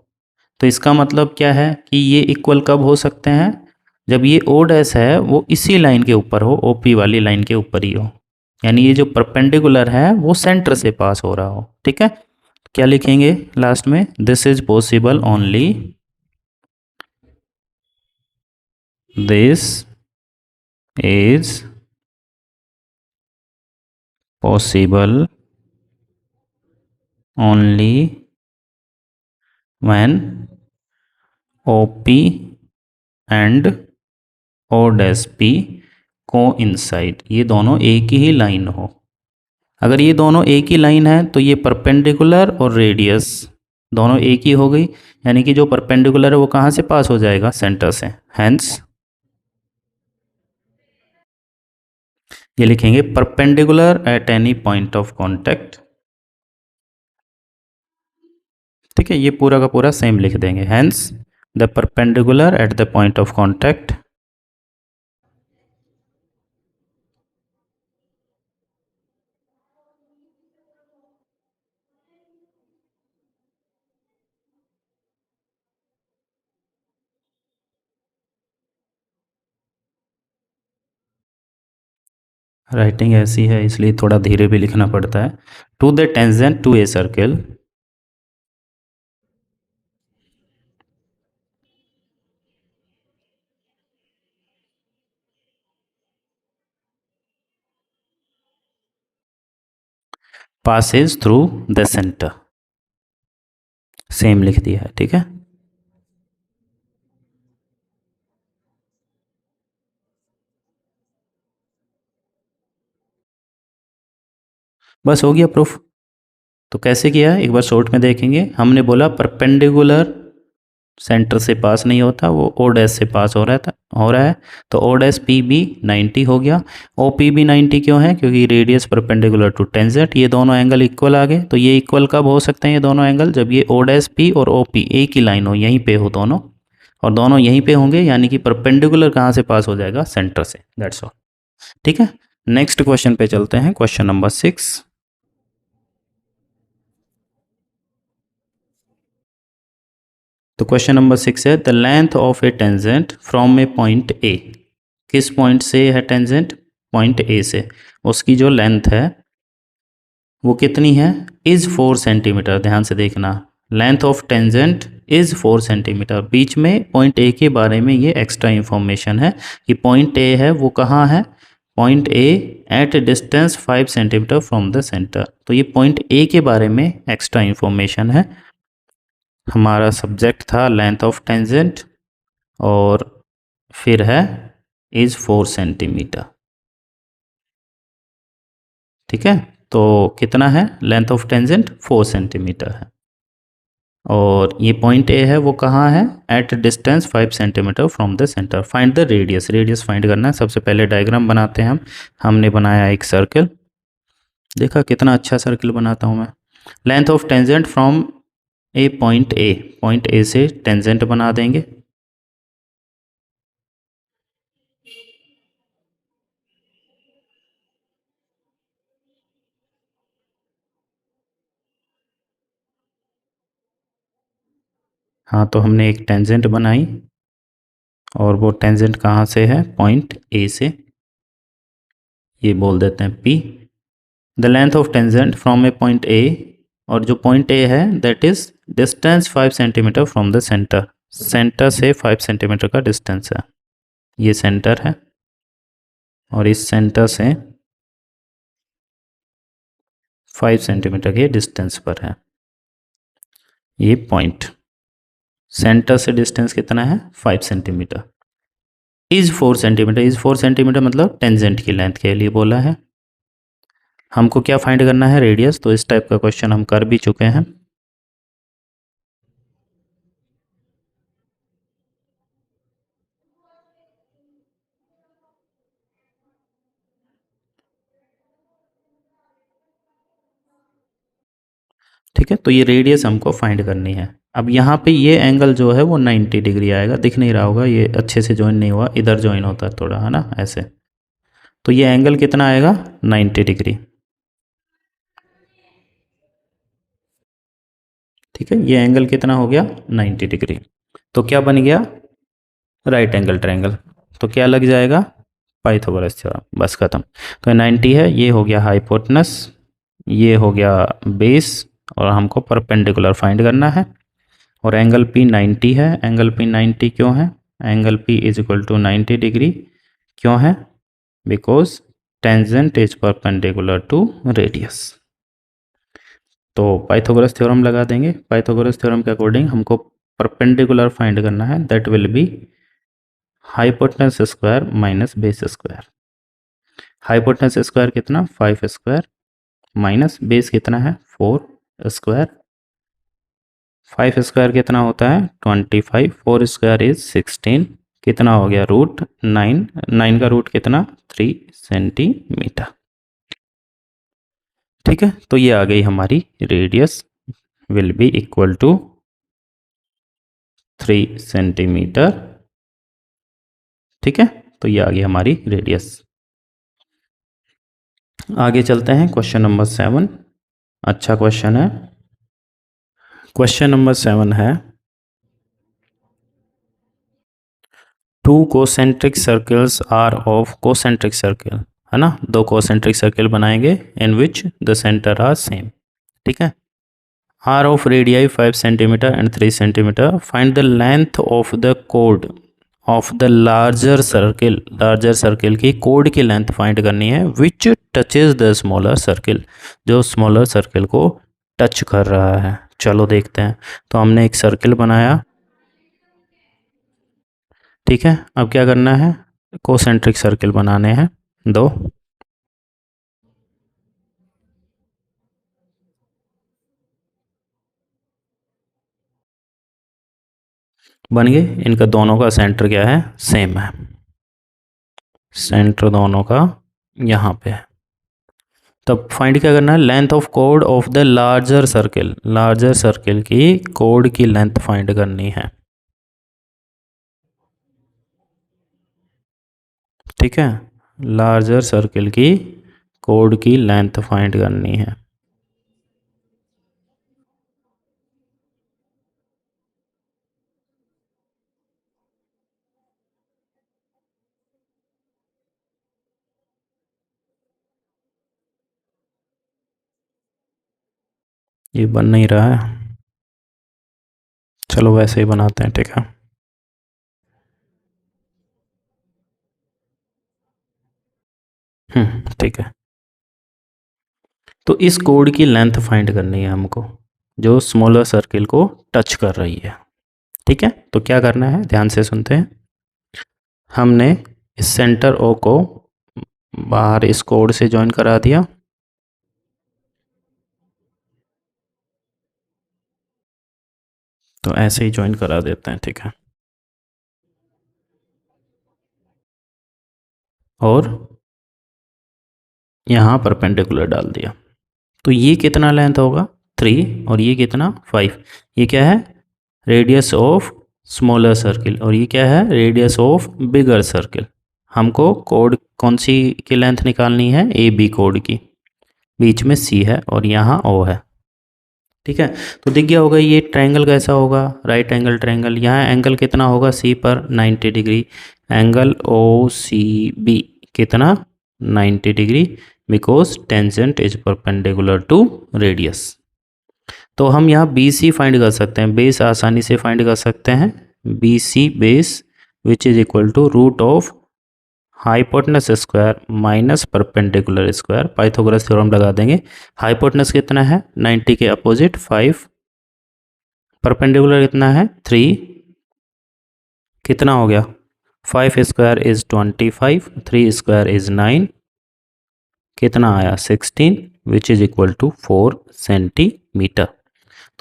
इसका मतलब क्या है कि ये इक्वल कब हो सकते हैं? जब ये ओ डैश है वो इसी लाइन के ऊपर हो, ओ पी वाली लाइन के ऊपर ही हो, यानी ये जो परपेंडिकुलर है वो सेंटर से पास हो रहा हो। ठीक है, क्या लिखेंगे लास्ट में? This is possible only, this is possible only when OP and O dash P coincide, ये दोनों एक ही लाइन हो। अगर ये दोनों एक ही लाइन है तो ये परपेंडिकुलर और रेडियस दोनों एक ही हो गई, यानी कि जो परपेंडिकुलर है वो कहाँ से पास हो जाएगा? सेंटर से। हैंस ये लिखेंगे perpendicular at any point of contact. ठीक है, ये पूरा का पूरा सेम लिख देंगे। Hence the perpendicular at the point of contact writing ऐसी है इसलिए थोड़ा धीरे भी लिखना पड़ता है। To the tangent to a circle passes through the centre. Same लिख दिया है, ठीक है। बस हो गया प्रूफ। तो कैसे किया है एक बार शॉर्ट में देखेंगे। हमने बोला परपेंडिकुलर सेंटर से पास नहीं होता, वो ओ डैश से पास हो रहा है। तो ओ डैश पी बी 90 हो गया। ओ पी बी 90 क्यों है? क्योंकि रेडियस परपेंडिकुलर टू टेंजेंट, ये दोनों एंगल इक्वल आ गए। तो ये इक्वल कब हो सकते हैं ये दोनों एंगल? जब ये ओ डैश पी और ओ पी एक ही लाइन हो, यहीं पे हो दोनों, और दोनों यहीं पे होंगे, यानी कि परपेंडिकुलर कहाँ से पास हो जाएगा? सेंटर से। That's all. ठीक है, नेक्स्ट क्वेश्चन पे चलते हैं, क्वेश्चन नंबर 6। तो क्वेश्चन नंबर 6 है the length of A tangent from a point A. किस पॉइंट से है टेंजेंट? पॉइंट ए से। उसकी जो लेंथ है वो कितनी है? Is 4 centimetre. ध्यान से देखना, length of tangent is 4 centimetre. बीच में पॉइंट ए के बारे में ये एक्स्ट्रा इंफॉर्मेशन है कि पॉइंट ए है वो कहाँ है? Point A at distance 5 centimetre from the centre. तो ये पॉइंट ए के बारे में एक्स्ट्रा इंफॉर्मेशन है। हमारा सब्जेक्ट था लेंथ ऑफ टेंजेंट और फिर है इज 4 सेंटीमीटर। ठीक है, तो कितना है लेंथ ऑफ टेंजेंट? 4 सेंटीमीटर है। और ये पॉइंट ए है वो कहाँ है? At distance 5 centimetre from the centre. Find the radius. Radius find करना है। सबसे पहले डायग्राम बनाते हैं हम। हमने बनाया एक सर्कल, देखा कितना अच्छा सर्कल बनाता हूँ मैं। Length of tangent from a point A, point A से टेंजेंट बना देंगे। हाँ, तो हमने एक टेंजेंट बनाई और वो टेंजेंट कहाँ से है? पॉइंट ए से। ये बोल देते हैं P। The length of tangent from a point A, और जो पॉइंट ए है that is distance 5 centimetre from the centre. Centre से 5 सेंटीमीटर का डिस्टेंस है। ये सेंटर है और इस सेंटर से 5 सेंटीमीटर के डिस्टेंस पर है ये पॉइंट। सेंटर से डिस्टेंस कितना है? 5 centimetre. Is 4 centimetre, is 4 centimetre मतलब टेंजेंट की लेंथ के लिए बोला है। हमको क्या फाइंड करना है? रेडियस। तो इस टाइप का क्वेश्चन हम कर भी चुके हैं। ठीक है, तो ये रेडियस हमको फाइंड करनी है। अब यहाँ पे ये एंगल जो है वो 90 डिग्री आएगा। दिख नहीं रहा होगा, ये अच्छे से ज्वाइन नहीं हुआ, इधर ज्वाइन होता है थोड़ा, है ना, ऐसे। तो ये एंगल कितना आएगा? 90 डिग्री। ठीक है, ये एंगल कितना हो गया? 90 डिग्री। तो क्या बन गया? Right angle triangle. तो क्या लग जाएगा? Pythagoras theorem. बस खत्म। तो 90 है, ये हो गया हाइपोटेनस, ये हो गया बेस, और हमको परपेंडिकुलर फाइंड करना है। और एंगल P 90 है। एंगल P 90 क्यों है? Angle P is equal to 90 degree क्यों है? Because tangent is perpendicular to radius. तो पाइथागोरस थ्योरम लगा देंगे। पाइथागोरस थ्योरम के अकॉर्डिंग हमको परपेंडिकुलर फाइंड करना है। That will be hypotenuse square minus base square. Hypotenuse square कितना? 5 स्क्वायर, माइनस बेस कितना है? 4 स्क्वायर। 5 स्क्वायर कितना होता है? 25। 4 स्क्वायर इज 16। कितना हो गया, रूट 9, 9 का रूट कितना, 3 सेंटीमीटर। ठीक है, तो ये आ गई हमारी radius will be equal to 3 centimetre. ठीक है, तो ये आ गई हमारी रेडियस। आगे चलते हैं, क्वेश्चन नंबर 7। अच्छा क्वेश्चन है। क्वेश्चन नंबर 7 है, two concentric circles are of concentric circle, है ना, दो कोसेंट्रिक सर्कल बनाएंगे in which the centre are same. ठीक है, are of radii 5 centimetre and 3 centimetre, find the length of the कोड of the larger circle. Larger circle की कोड की लेंथ फाइंड करनी है which touches the smaller circle, जो स्मॉलर सर्किल को टच कर रहा है। चलो देखते हैं। तो हमने एक सर्किल बनाया। ठीक है, अब क्या करना है, कोसेंट्रिक सर्किल बनाने हैं दो। बन गए, इनका दोनों का सेंटर क्या है, सेम है। सेंटर दोनों का यहाँ पे है। तब फाइंड क्या करना है, length of code of the larger circle. Larger circle की कोड की लेंथ फाइंड करनी है। ठीक है, लार्जर सर्किल की कोड की लेंथ फाइंड करनी है। ये बन नहीं रहा है, चलो वैसे ही बनाते हैं। ठीक है, ठीक है। तो इस कोड की लेंथ फाइंड करनी है हमको, जो स्मॉलर सर्किल को टच कर रही है। ठीक है, तो क्या करना है, ध्यान से सुनते हैं। हमने इस सेंटर ओ को बाहर इस कोड से ज्वाइन करा दिया। तो ऐसे ही ज्वाइन करा देते हैं। ठीक है, और यहाँ परपेंडिकुलर डाल दिया। तो ये कितना लेंथ होगा, 3, और ये कितना, 5। ये क्या है, रेडियस ऑफ स्मॉलर सर्किल, और ये क्या है, रेडियस ऑफ बिगर सर्किल। हमको कोड कौन सी की लेंथ निकालनी है, ए बी कोड की। बीच में सी है और यहाँ ओ है। ठीक है, तो दिख गया होगा ये ट्रायंगल कैसा होगा, राइट एंगल ट्रायंगल। यहाँ एंगल कितना होगा, सी पर 90 degree. Angle O C B कितना, 90 degree, because tangent is perpendicular to radius. तो हम यहाँ बी सी फाइंड कर सकते हैं, बेस आसानी से फाइंड कर सकते हैं। B C base which is equal to root of hypotenuse square minus perpendicular square. Pythagoras theorem लगा देंगे। हाइपोटेनस कितना है, 90 के अपोजिट 5, परपेंडिकुलर कितना है 3, कितना हो गया, 5 स्क्वायर इज 25, 3 स्क्वायर इज 9, कितना आया 16, which is equal to 4 centimetre.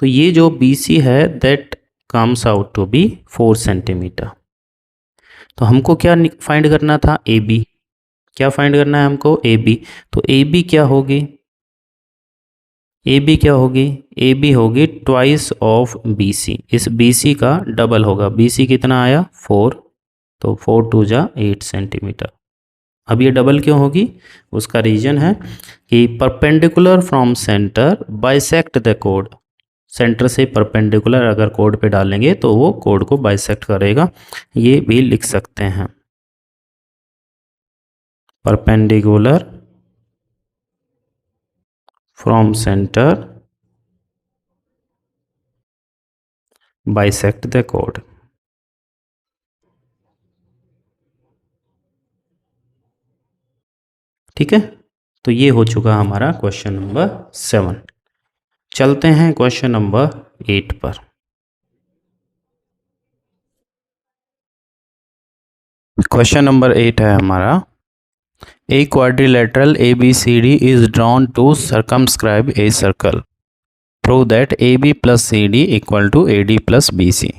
तो ये जो बी सी है that comes out to be 4 centimetre. तो हमको क्या फाइंड करना था, ए बी। क्या फाइंड करना है हमको, ए बी। तो ए बी क्या होगी, ए बी क्या होगी, ए बी होगी ट्वाइस ऑफ बी सी। इस बी सी का डबल होगा। बी सी कितना आया 4, तो 4 2 जा 8 सेंटीमीटर। अब ये डबल क्यों होगी, उसका रीजन है कि perpendicular from centre bisect the code. Centre से परपेंडिकुलर अगर कोड पे डालेंगे तो वो कोड को बाइसेक्ट करेगा। ये भी लिख सकते हैं, perpendicular from centre bisect the code. ठीक है, तो ये हो चुका हमारा क्वेश्चन नंबर 7। चलते हैं क्वेश्चन नंबर 8 पर। क्वेश्चन नंबर 8 है हमारा, a quadrilateral ABCD is drawn to circumscribe a circle. Prove that AB plus CD equal to AD plus BC.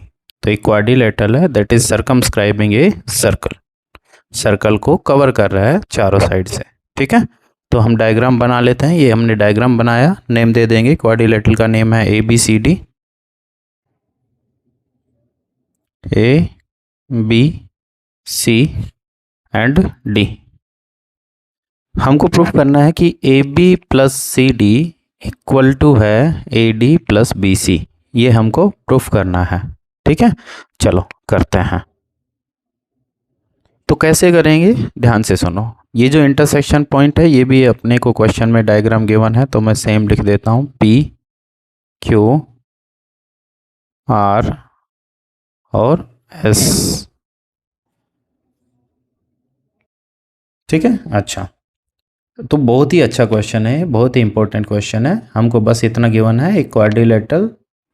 तो एक क्वाड्रिलेटरल है that is circumscribing a circle, circle को cover कर रहा है चारों साइड से। ठीक है, तो हम डायग्राम बना लेते हैं। ये हमने डायग्राम बनाया, नेम दे देंगे। क्वाड्रिलेटरल का नेम है ABCD, ABC एंड D। हमको प्रूफ करना है कि AB plus CD equal to है AD प्लस BC। ये हमको प्रूफ करना है। ठीक है, चलो करते हैं। तो कैसे करेंगे, ध्यान से सुनो। ये जो इंटरसेक्शन पॉइंट है ये भी अपने को क्वेश्चन में डायग्राम गिवन है, तो मैं सेम लिख देता हूँ PQR और S। ठीक है, अच्छा, तो बहुत ही अच्छा क्वेश्चन है, बहुत ही इंपॉर्टेंट क्वेश्चन है। हमको बस इतना गिवन है, एक quadrilateral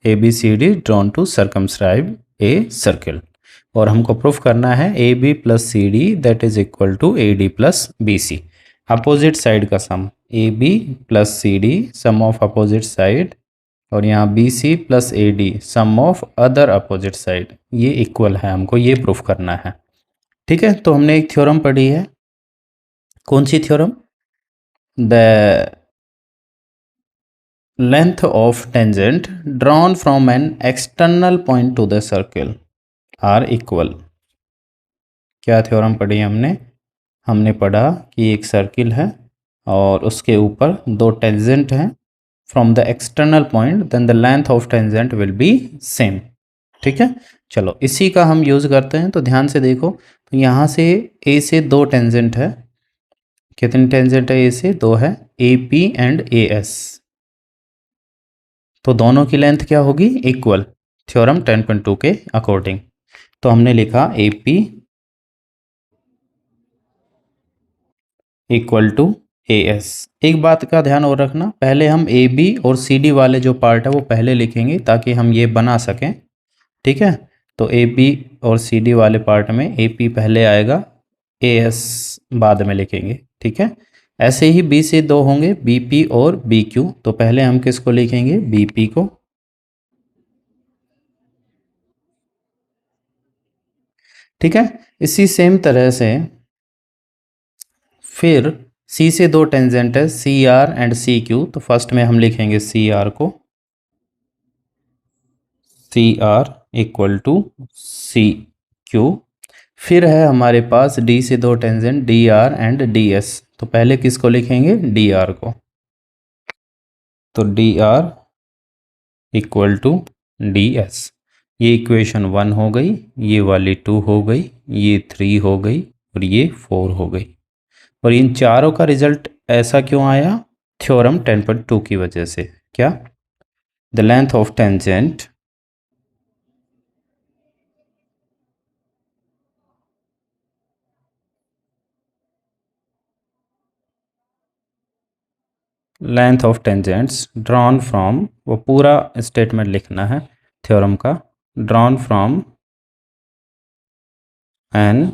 ABCD drawn to circumscribe a circle, और हमको प्रूफ करना है AB plus CD that is equal to AD plus BC। Opposite side का sum AB plus CD sum of opposite side, और यहाँ BC plus AD sum of other opposite side, ये इक्वल है, हमको ये प्रूफ करना है। ठीक है, तो हमने एक थ्योरम पढ़ी है। कौन सी theorem? The length of tangent drawn from an external point to the circle are equal। क्या थ्योरम पढ़ी हमने पढ़ा कि एक सर्किल है और उसके ऊपर दो टेंजेंट हैं from the external point, then the length of tangent will be same. ठीक है, चलो इसी का हम यूज़ करते हैं। तो ध्यान से देखो, तो यहाँ से A से दो टेंजेंट है। कितने टेंजेंट है? A से दो है, AP एंड AS। तो दोनों की लेंथ क्या होगी? इक्वल, थ्योरम 10.2 के अकॉर्डिंग। तो हमने लिखा AP इक्वल टू AS। एक बात का ध्यान और रखना, पहले हम AB और CD वाले जो पार्ट है वो पहले लिखेंगे ताकि हम ये बना सकें। ठीक है, तो AB और CD वाले पार्ट में AP पहले आएगा, AS बाद में लिखेंगे। ठीक है, ऐसे ही B से दो होंगे, BP और BQ। तो पहले हम किसको लिखेंगे? BP को। ठीक है, इसी सेम तरह से फिर C से दो टेंजेंट है, CR एंड CQ। तो फर्स्ट में हम लिखेंगे CR को, CR इक्वल टू CQ। फिर है हमारे पास D से दो टेंजेंट, DR एंड DS। तो पहले किसको लिखेंगे? DR को। तो DR इक्वल टू DS। ये इक्वेशन 1 हो गई, ये वाली 2 हो गई, ये 3 हो गई और ये 4 हो गई। और इन चारों का रिजल्ट ऐसा क्यों आया? थ्योरम 10.2 की वजह से। क्या? The length of tangent length of tangents drawn from, वो पूरा स्टेटमेंट लिखना है थ्योरम का, drawn from an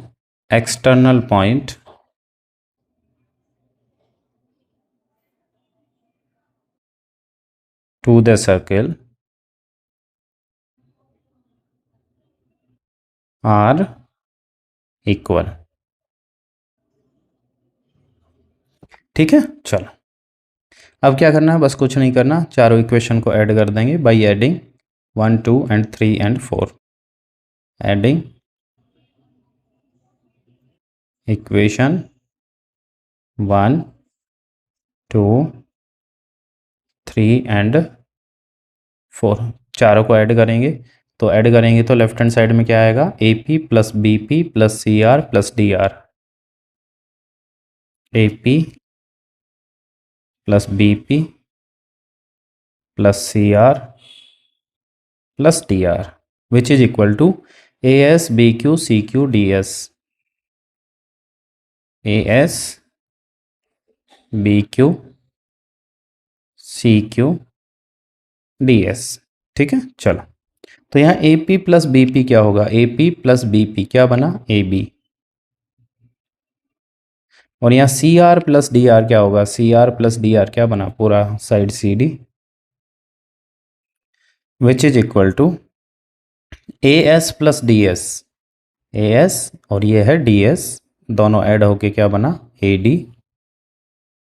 external point to the circle are equal. ठीक है, चलो अब क्या करना है? बस कुछ नहीं करना, चारों इक्वेशन को ऐड कर देंगे by adding 1 2 and 3 and 4। Adding equation 1 2 3 and 4, चारों को ऐड करेंगे। तो ऐड करेंगे तो लेफ्ट हैंड साइड में क्या आएगा? AP plus BP plus CR plus DR। AP plus BP plus CR plus DR which is equal to AS BQ CQ DS। AS BQ CQ DS। ठीक है, चलो तो यहाँ AP प्लस BP क्या होगा? AP प्लस BP क्या बना? AB। और यहाँ CR प्लस DR क्या होगा? CR प्लस DR क्या बना? पूरा side CD। Which is equal to A S plus D S, A S और ये है डी एस, दोनों ऐड होके क्या बना, ए डी,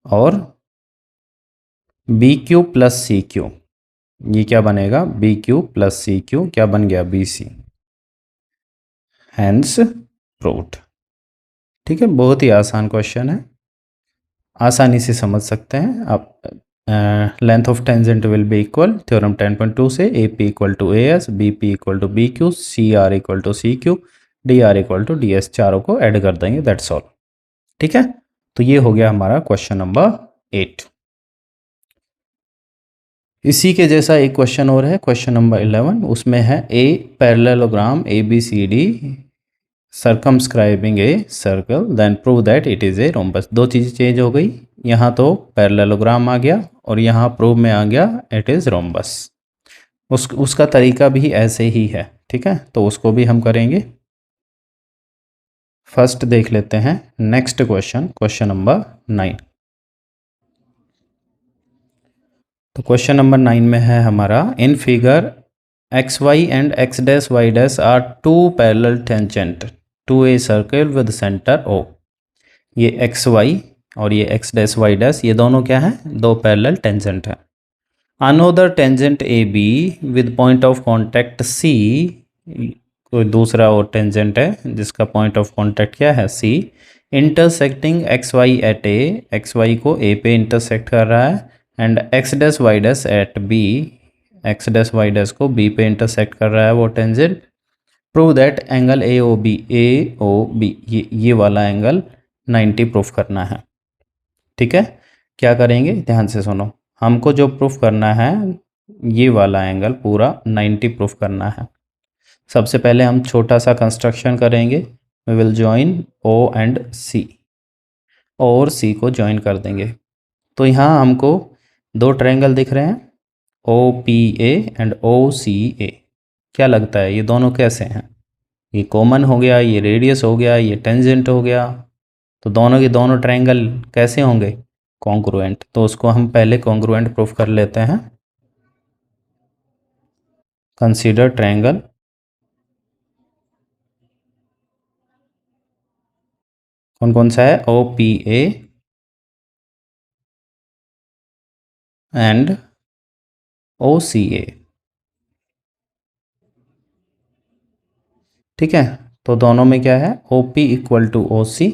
और B Q plus C Q, ये क्या बनेगा, B Q plus C Q, क्या बन गया, बी सी, हैंस प्रूव्ड। ठीक है, बहुत ही आसान क्वेश्चन है, आसानी से समझ सकते हैं आप। Length of tangent will be equal, theorem 10.2 से A P equal to A S, B P equal to B Q, C R equal to C Q, D R equal to D S, चारों को add कर देंगे, that's all. ठीक है, तो ये हो गया हमारा क्वेश्चन नंबर 8। इसी के जैसा एक क्वेश्चन और है, क्वेश्चन नंबर 11, उसमें है a parallelogram A B C D circumscribing a circle then prove that it is a rhombus। दो चीज़ें चेंज हो गई, यहाँ तो पैरेललोग्राम आ गया और यहाँ प्रूव में आ गया इट इज़ रोम्बस। उसका तरीका भी ऐसे ही है, ठीक है, तो उसको भी हम करेंगे। फर्स्ट देख लेते हैं नेक्स्ट क्वेश्चन, क्वेश्चन नंबर 9। तो क्वेश्चन नंबर 9 में है हमारा, in figure X Y and X dash Y dash are two parallel tangent to a circle with centre O. ये एक्स वाई और ये एक्स डैश वाई डैश, ये दोनों क्या हैं, दो पैरेलल टेंजेंट हैं। Another tangent A B with point of contact C, कोई दूसरा और टेंजेंट है जिसका पॉइंट ऑफ कॉन्टैक्ट क्या है, C, intersecting X Y at A, X Y को ए पे इंटरसेक्ट कर रहा है, and X dash Y dash at B, X dash Y dash को बी पे इंटरसेक्ट कर रहा है वो tangent. Prove that angle A O B, ये वाला एंगल 90 प्रूफ करना है। ठीक है, क्या करेंगे, ध्यान से सुनो, हमको जो प्रूफ करना है ये वाला एंगल पूरा 90 प्रूफ करना है। सबसे पहले हम छोटा सा कंस्ट्रक्शन करेंगे, we will join O and C, O और सी को ज्वाइन कर देंगे। तो यहाँ हमको दो ट्रायंगल दिख रहे हैं, ओ P A and O C ए। क्या लगता है ये दोनों कैसे हैं, ये कॉमन हो गया, ये रेडियस हो गया, ये टेंजेंट हो गया, तो दोनों के दोनों ट्रायंगल कैसे होंगे, कॉन्ग्रुएंट। तो उसको हम पहले कॉन्ग्रुएंट प्रूफ कर लेते हैं। कंसीडर ट्रायंगल कौन कौन सा है, O P A and O C A. ठीक है, तो दोनों में क्या है, O P equal to O C,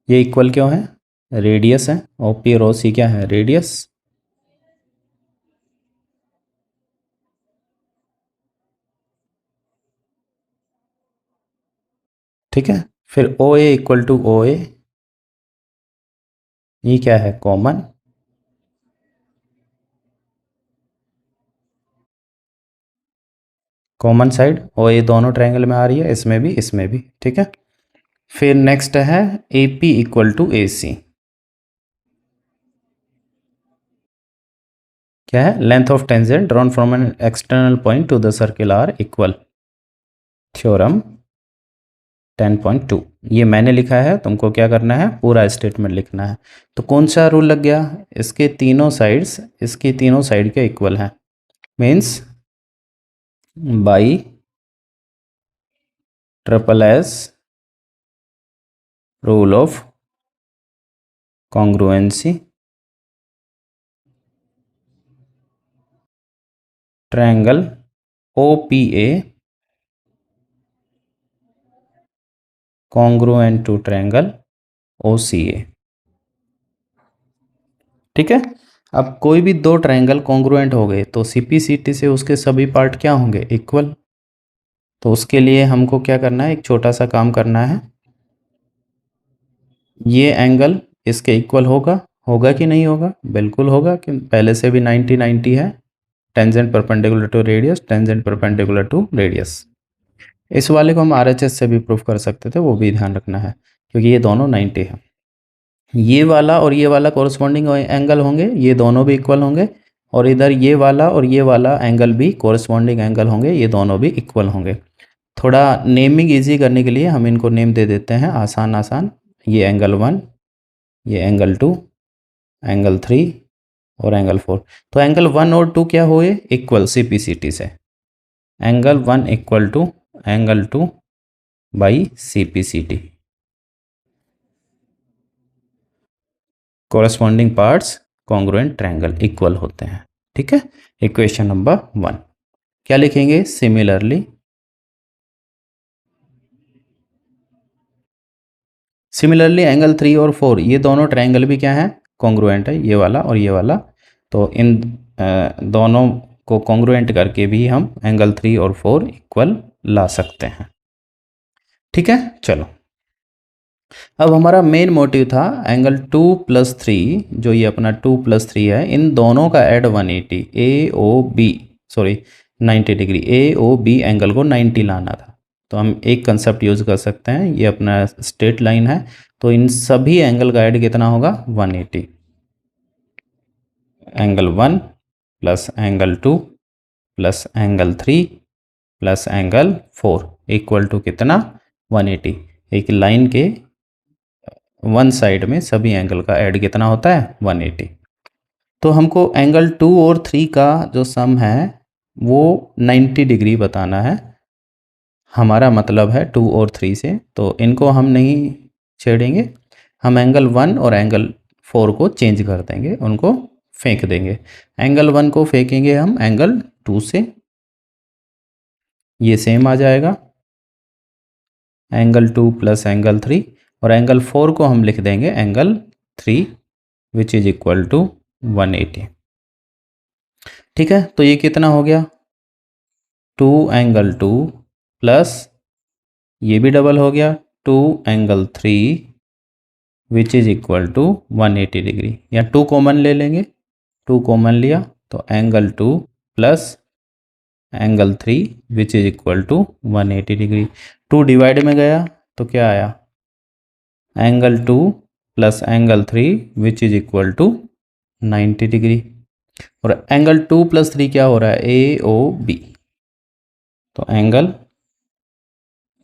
ये इक्वल क्यों है, रेडियस है, ओ पी और ओ सी क्या है, रेडियस। ठीक है, फिर ओ ए इक्वल टू ओ ए, ये क्या है, कॉमन। कॉमन साइड ओ ए दोनों ट्रायंगल में आ रही है, इसमें भी इसमें भी। ठीक है, फिर नेक्स्ट है A P equal to A C, क्या है, length of tangent drawn from an external point to the circle are equal, theorem 10.2। ये मैंने लिखा है, तुमको क्या करना है, पूरा स्टेटमेंट लिखना है। तो कौन सा रूल लग गया, इसके तीनों साइड्स, इसकी तीनों साइड के इक्वल हैं, means by triple S rule of congruency, triangle O P A congruent to triangle O C A. ठीक है, अब कोई भी दो ट्रायंगल कॉन्ग्रुएंट हो गए तो सी पी सी टी से उसके सभी पार्ट क्या होंगे, इक्वल। तो उसके लिए हमको क्या करना है, एक छोटा सा काम करना है, ये एंगल इसके इक्वल होगा, होगा कि नहीं होगा, बिल्कुल होगा, कि पहले से भी 90 है, tangent perpendicular to radius, tangent perpendicular to radius. इस वाले को हम आरएचएस से भी प्रूफ कर सकते थे, वो भी ध्यान रखना है, क्योंकि ये दोनों 90 है। ये वाला और ये वाला कोरस्पॉन्डिंग एंगल होंगे, ये दोनों भी इक्वल होंगे, और इधर ये वाला और ये वाला एंगल भी कोरस्पॉन्डिंग एंगल होंगे, ये दोनों भी इक्वल होंगे। थोड़ा नेमिंग इजी करने के लिए हम इनको नेम दे देते हैं आसान आसान, ये एंगल 1, ये एंगल 2, एंगल 3 और एंगल 4। तो एंगल 1 और 2 क्या हुए? इक्वल CPCT से। Angle 1 equal to angle 2 by CPCT। Corresponding parts congruent triangle equal होते हैं। ठीक है, इक्वेशन नंबर 1 क्या लिखेंगे? सिमिलरली एंगल 3 और 4 ये दोनों ट्रायंगल भी क्या है? कॉन्ग्रुएंट है, ये वाला और ये वाला। तो इन दोनों को कॉन्ग्रुएंट करके भी हम एंगल 3 और 4 इक्वल ला सकते हैं। ठीक है, चलो अब हमारा मेन मोटिव था एंगल 2 + 3, जो ये अपना 2 + 3 है, इन दोनों का add 180 AOB, sorry 90 degree AOB angle को 90 लाना था। तो हम एक कंसेप्ट यूज़ कर सकते हैं, ये अपना स्ट्रेट लाइन है, तो इन सभी एंगल का ऐड कितना होगा? 180। Angle 1 plus angle 2 plus angle 3 plus angle 4 equal to कितना? 180। एक लाइन के वन साइड में सभी एंगल का ऐड कितना होता है? 180। तो हमको एंगल 2 और 3 का जो सम है वो 90 डिग्री बताना है। हमारा मतलब है 2 और 3 से, तो इनको हम नहीं छेड़ेंगे, हम एंगल 1 और एंगल 4 को चेंज कर देंगे, उनको फेंक देंगे। एंगल 1 को फेंकेंगे हम एंगल 2 से, ये सेम आ जाएगा एंगल 2 प्लस एंगल 3, और एंगल 4 को हम लिख देंगे angle 3 which is equal to 180। ठीक है, तो ये कितना हो गया? 2 एंगल 2 प्लस ये भी डबल हो गया 2 angle 3 which is equal to 180 degree, या 2 कॉमन ले लेंगे, 2 कॉमन लिया तो angle 2 plus angle 3 which is equal to 180 degree. 2 divide में गया तो क्या आया? Angle 2 plus angle 3 which is equal to 90 degree. और एंगल 2 + 3 क्या हो रहा है? AOB। तो angle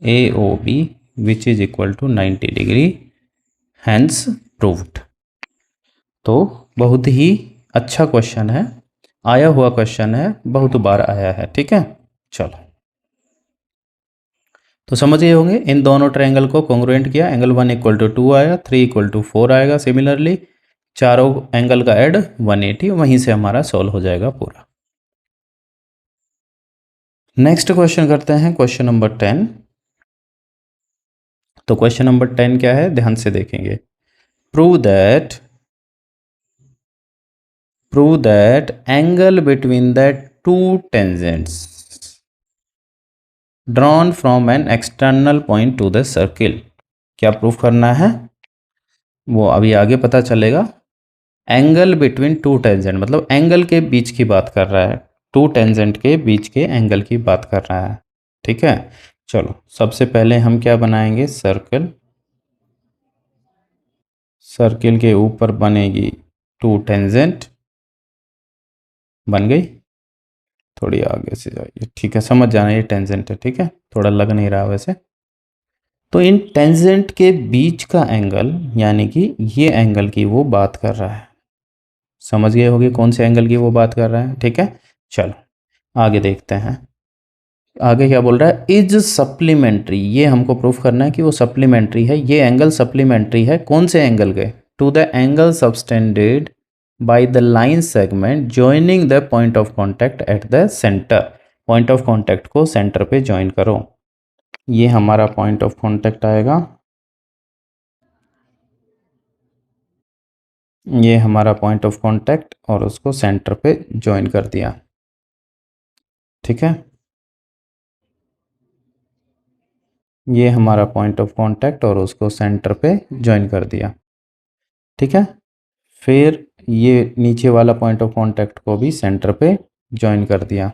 AOB which is equal to 90 degree, hence proved. तो बहुत ही अच्छा क्वेश्चन है, आया हुआ क्वेश्चन है, बहुत बार आया है। ठीक है, चलो तो समझ गए होंगे, इन दोनों ट्रायंगल को कॉन्ग्रुएंट किया, एंगल 1 इक्वल टू 2 आया, 3 इक्वल टू 4 आएगा। सिमिलरली चारों एंगल का ऐड 180, वहीं से हमारा सॉल्व हो जाएगा पूरा। नेक्स्ट क्वेश्चन करते हैं, क्वेश्चन नंबर 10। तो क्वेश्चन नंबर 10 क्या है? ध्यान से देखेंगे। Prove that angle between the two tangents drawn from an external point to the circle. क्या प्रूफ करना है वो अभी आगे पता चलेगा। एंगल बिटवीन टू टेंजेंट मतलब एंगल के बीच की बात कर रहा है, टू टेंजेंट के बीच के एंगल की बात कर रहा है। ठीक है, चलो सबसे पहले हम क्या बनाएंगे? सर्किल के ऊपर बनेगी टू टेंजेंट, बन गई। थोड़ी आगे से जाइए, ठीक है, समझ जाना ये टेंजेंट है। ठीक है, थोड़ा लग नहीं रहा वैसे। तो इन टेंजेंट के बीच का एंगल यानी कि ये एंगल की वो बात कर रहा है। समझ गए होगे कौन से एंगल की वो बात कर रहा है। ठीक है, चलो आगे देखते हैं। आगे क्या बोल रहा है? इज सप्लीमेंट्री, ये हमको प्रूफ करना है कि वो सप्लीमेंट्री है, ये एंगल सप्लीमेंट्री है। कौन से एंगल के? To the angle subtended by the line segment joining the point of contact at the centre. Point of contact को सेंटर पे ज्वाइन करो, ये हमारा पॉइंट ऑफ कॉन्टैक्ट आएगा, ये हमारा पॉइंट ऑफ कॉन्टैक्ट, और उसको सेंटर पे ज्वाइन कर दिया। ठीक है, ये हमारा पॉइंट ऑफ कांटेक्ट और उसको सेंटर पे ज्वाइन कर दिया। ठीक है, फिर ये नीचे वाला पॉइंट ऑफ कांटेक्ट को भी सेंटर पे ज्वाइन कर दिया।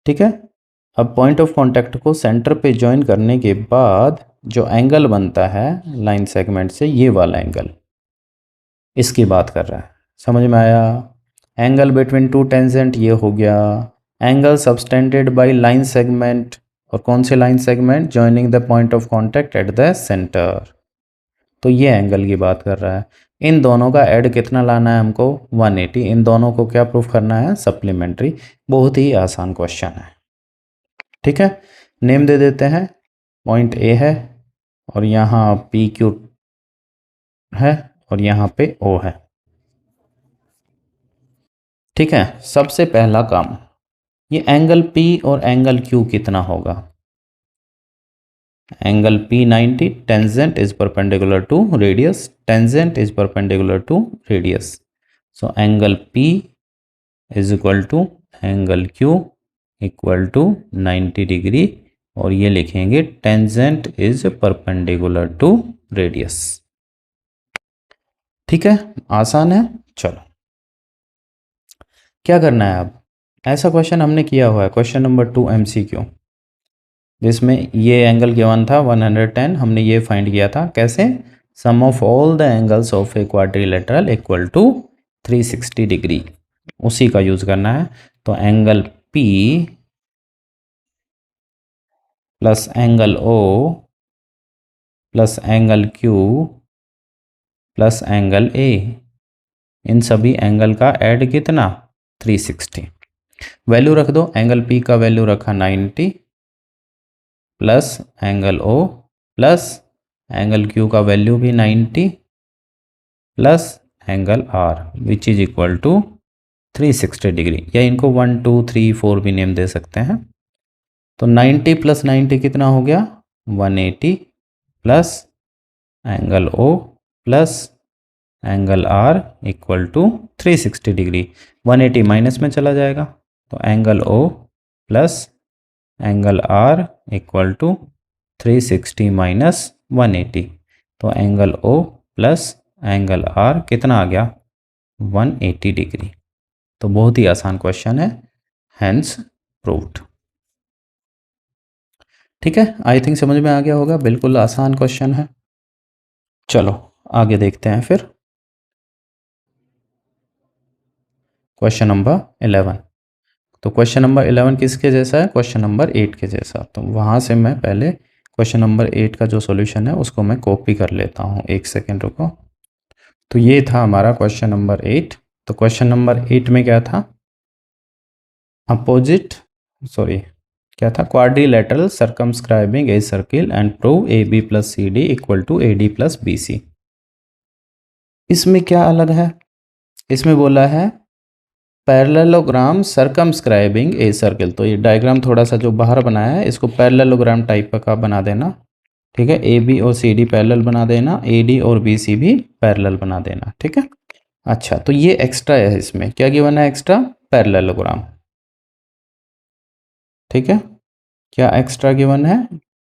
ठीक है, अब पॉइंट ऑफ कांटेक्ट को सेंटर पे ज्वाइन करने के बाद जो एंगल बनता है लाइन सेगमेंट से, ये वाला एंगल, इसकी बात कर रहा है। समझ में आया? एंगल बिटवीन टू टेंजेंट ये हो गया, angle subtended by line segment, और कौन से line segment? Joining the point of contact eight the centre. तो ये एंगल की बात कर रहा है। इन दोनों का ऐड कितना लाना है हमको 180। इन दोनों को क्या प्रूफ करना है सप्लीमेंट्री। बहुत ही आसान क्वेश्चन है। ठीक है, नेम दे देते हैं। पॉइंट ए है और यहाँ पी क्यू है और यहाँ पे ओ है। ठीक है, सबसे पहला काम, ये एंगल पी और एंगल क्यू कितना होगा। Angle P 90, tangent is perpendicular to radius, tangent is perpendicular to radius. So angle P is equal to angle Q equal to 90 degree, और ये लिखेंगे tangent is perpendicular to radius. ठीक है, आसान है। चलो क्या करना है अब, ऐसा क्वेश्चन हमने किया हुआ है, क्वेश्चन नंबर 2 MCQ, जिसमें ये एंगल गिवन था 110, हमने ये फाइंड किया था कैसे, sum of all the angles of a quadrilateral equal to 360 degree, उसी का यूज करना है। तो angle P plus angle O plus angle Q plus angle A, इन सभी एंगल का ऐड कितना 360। वैल्यू रख दो, एंगल P का वैल्यू रखा 90 plus angle O plus angle Q का वैल्यू भी 90 plus angle R which is equal to 360 degree, या इनको 1 2 3 4 भी नेम दे सकते हैं। तो 90 प्लस 90 कितना हो गया 180 plus angle O plus angle R equal to 360 degree. 180 minus में चला जाएगा, तो angle O plus angle R equal to 360 minus 180, तो angle O plus angle R कितना आ गया 180 डिग्री। तो बहुत ही आसान क्वेश्चन है, हैंस प्रूव्ड। ठीक है, आई थिंक समझ में आ गया होगा, बिल्कुल आसान क्वेश्चन है। चलो आगे देखते हैं फिर क्वेश्चन नंबर 11। तो क्वेश्चन नंबर 11 किसके जैसा है, क्वेश्चन नंबर 8 के जैसा। तो वहाँ से मैं पहले क्वेश्चन नंबर 8 का जो सॉल्यूशन है उसको मैं कॉपी कर लेता हूँ, एक सेकेंड रुको। तो ये था हमारा क्वेश्चन नंबर 8। तो क्वेश्चन नंबर 8 में क्या था, अपोजिट सॉरी क्या था, quadrilateral circumscribing a circle and prove AB plus CD equal to AD plus BC। इसमें क्या अलग है, इसमें बोला है पैरेललोग्राम सर्कमस्क्राइबिंग ए सर्किल। तो ये डायग्राम थोड़ा सा जो बाहर बनाया है इसको पैरेललोग्राम टाइप का बना देना। ठीक है, AB और CD पैरेलल बना देना, AD और BC भी पैरेलल बना देना। ठीक है, अच्छा तो ये एक्स्ट्रा है, इसमें क्या गिवन है एक्स्ट्रा, पैरेललोग्राम। ठीक है, क्या एक्स्ट्रा गिवन है,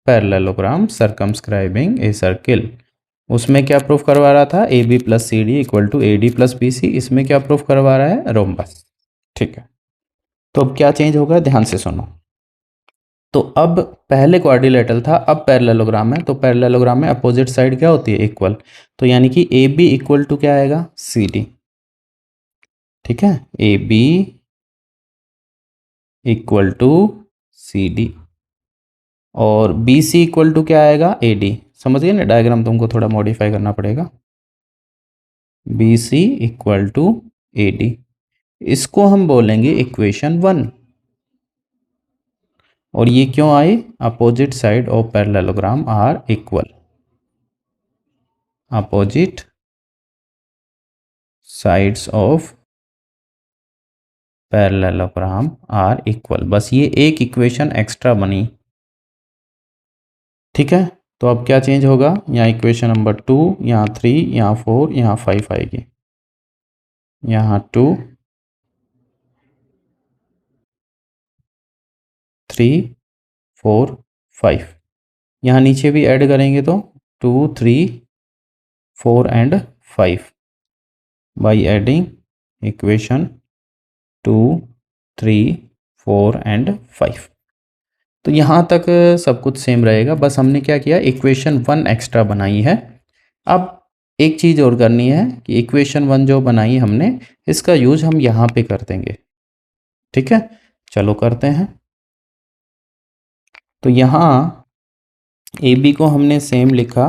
पैरेललोग्राम सर्कमस्क्राइबिंग ए सर्किल। उसमें क्या प्रूफ करवा रहा था, AB plus CD equal to AD plus BC। इसमें क्या प्रूफ करवा रहा है, रोम्बस। ठीक है, तो अब क्या चेंज होगा, ध्यान से सुनो। तो अब पहले क्वाड्रिलेटरल था, अब पैरेललोग्राम है। तो पैरेललोग्राम में अपोजिट साइड क्या होती है, इक्वल। तो यानी कि AB इक्वल टू क्या आएगा, CD। ठीक है, AB इक्वल टू CD और BC इक्वल टू क्या आएगा, AD। समझिए ना, डायग्राम तुमको थोड़ा मॉडिफाई करना पड़ेगा। BC इक्वल टू AD, इसको हम बोलेंगे इक्वेशन 1। और ये क्यों आई, opposite side of parallelogram are equal, opposite sides of parallelogram are equal. बस ये एक इक्वेशन एक्स्ट्रा बनी। ठीक है, तो अब क्या चेंज होगा, यहाँ इक्वेशन नंबर 2, यहाँ 3, यहाँ 4, यहाँ 5 आएगी। यहाँ 2 3 4 5, यहाँ नीचे भी ऐड करेंगे तो 2 3 4 and 5 by adding equation 2 3 4 and 5। तो यहाँ तक सब कुछ सेम रहेगा, बस हमने क्या किया, इक्वेशन 1 एक्स्ट्रा बनाई है। अब एक चीज़ और करनी है कि इक्वेशन 1 जो बनाई हमने, इसका यूज हम यहाँ पे कर देंगे। ठीक है, चलो करते हैं। तो यहाँ AB को हमने सेम लिखा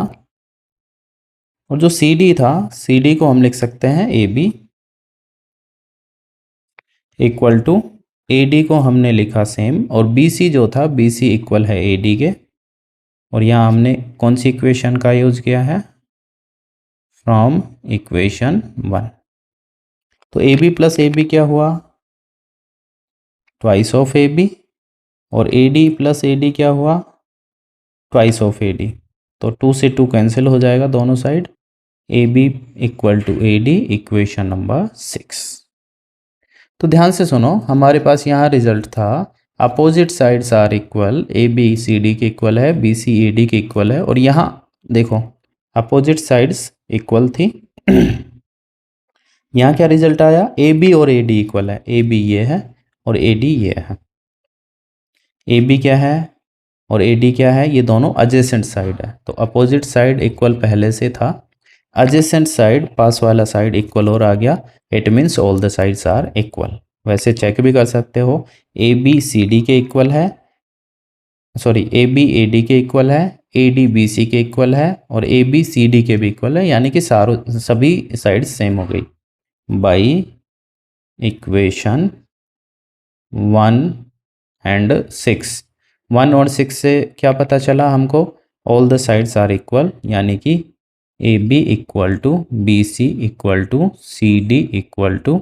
और जो सी डी था, सी डी को हम लिख सकते हैं A B equal to, A D को हमने लिखा सेम, और बी सी जो था, बी सी इक्वल है ए डी के। और यहाँ हमने कौन सी इक्वेशन का यूज किया है, फ्रॉम इक्वेशन 1। तो A B plus A B क्या हुआ, ट्वाइस ऑफ ए बी, और A D plus A D क्या हुआ, ट्वाइस ऑफ ए डी। तो 2 से 2 कैंसिल हो जाएगा दोनों side, A B equal to A D, equation number 6। तो ध्यान से सुनो, हमारे पास यहाँ रिजल्ट था opposite sides are equal, A B C D के इक्वल है, बी सी ए डी के इक्वल है, और यहाँ देखो अपोजिट साइड्स इक्वल थी। यहाँ क्या रिजल्ट आया, ए बी और ए डी इक्वल है, ए बी ये है और ए डी ये है। ए बी क्या है और ए डी क्या है, ये दोनों एडजेसेंट साइड है। तो अपोजिट साइड इक्वल पहले से था, एडजेसेंट साइड पास वाला साइड इक्वल और आ गया, it means all the sides are equal. वैसे चेक भी कर सकते हो, ए बी सी डी के इक्वल है, sorry A B A D के इक्वल है, ए डी बी सी के इक्वल है, और ए बी सी डी के भी इक्वल है, यानी कि सभी साइड सेम हो गई बाई इक्वेशन 1 एंड 6। 1 और 6 से क्या पता चला हमको, all the sides are equal, यानी कि A B equal to B C equal to C D equal to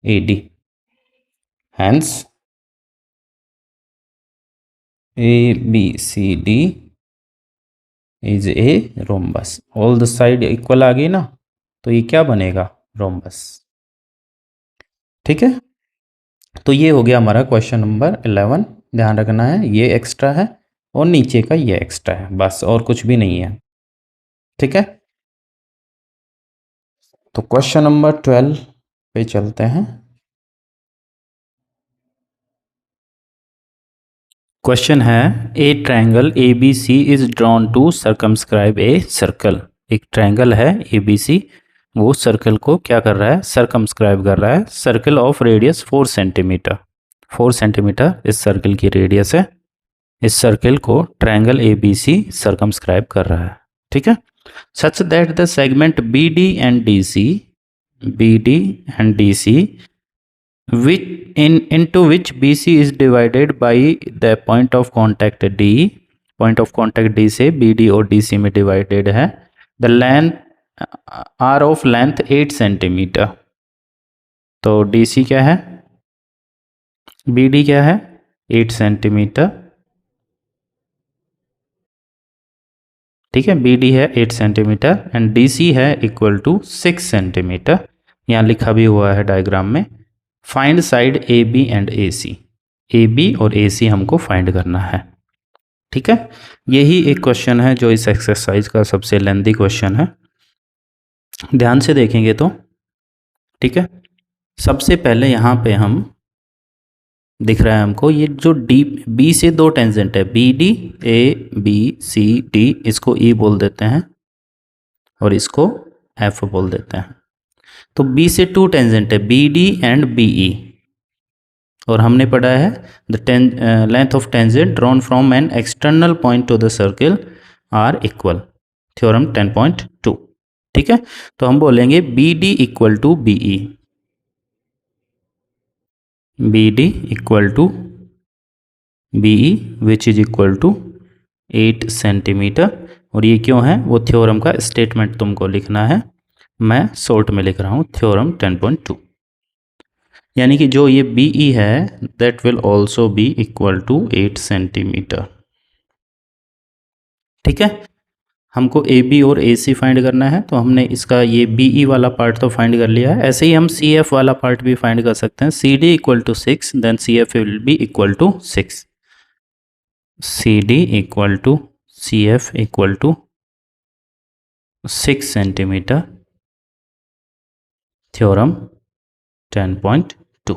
A D. Hence A B C D is a rhombus. All the side equal आ गई ना, तो ये क्या बनेगा, rhombus. ठीक है, तो ये हो गया हमारा क्वेश्चन नंबर 11। ध्यान रखना है ये एक्स्ट्रा है और नीचे का ये एक्स्ट्रा है, बस और कुछ भी नहीं है। ठीक है, तो क्वेश्चन नंबर 12 पे चलते हैं। क्वेश्चन है, a triangle A B C is drawn to circumscribe a circle. एक ट्रायंगल है ए बी सी, वो सर्कल को क्या कर रहा है, सर्कमस्क्राइब कर रहा है। Circle of radius 4 centimetre, 4 centimetre इस सर्कल की रेडियस है। इस सर्कल को triangle A B C circumscribe कर रहा है। ठीक है, such that the segment B D and D C, B D and D C which into which BC is divided by the point of contact D, point of contact D से BD और DC में divided है। the length r of length 8 centimetre. तो DC क्या है, BD क्या है, 8 centimetre. ठीक है, BD है 8 सेंटीमीटर एंड DC है इक्वल टू 6 सेंटीमीटर। यहाँ लिखा भी हुआ है डायग्राम में, find side A B and A C. A B और ए सी हमको फाइंड करना है। ठीक है, यही एक क्वेश्चन है जो इस एक्सरसाइज का सबसे लेंथी क्वेश्चन है। ध्यान से देखेंगे तो ठीक है, सबसे पहले यहाँ पे हम दिख रहा है हमको ये जो डी बी से 2 टेंजेंट है, B D, A B C D, इसको ई बोल देते हैं और इसको एफ बोल देते हैं। तो बी से 2 टेंजेंट है, B D and B E, और हमने पढ़ा है the length of tangent drawn from an external point to the circle are equal, theorem 10.2। ठीक है, तो हम बोलेंगे B D equal to B E, B D equal to B E which is equal to 8 centimetre. और ये क्यों है, वो थ्योरम का स्टेटमेंट तुमको लिखना है, मैं शॉर्ट में लिख रहा हूँ थ्योरम 10.2। यानी कि जो ये बी ई है that will also be equal to 8 centimetre. ठीक है, हमको ए बी और ए सी फाइंड करना है, तो हमने इसका ये बी ई वाला पार्ट तो फाइंड कर लिया है। ऐसे ही हम सी एफ वाला पार्ट भी फाइंड कर सकते हैं। C D equal to 6, then C F will be equal to 6। C D equal to C F equal to 6 centimetre, theorem 10.2।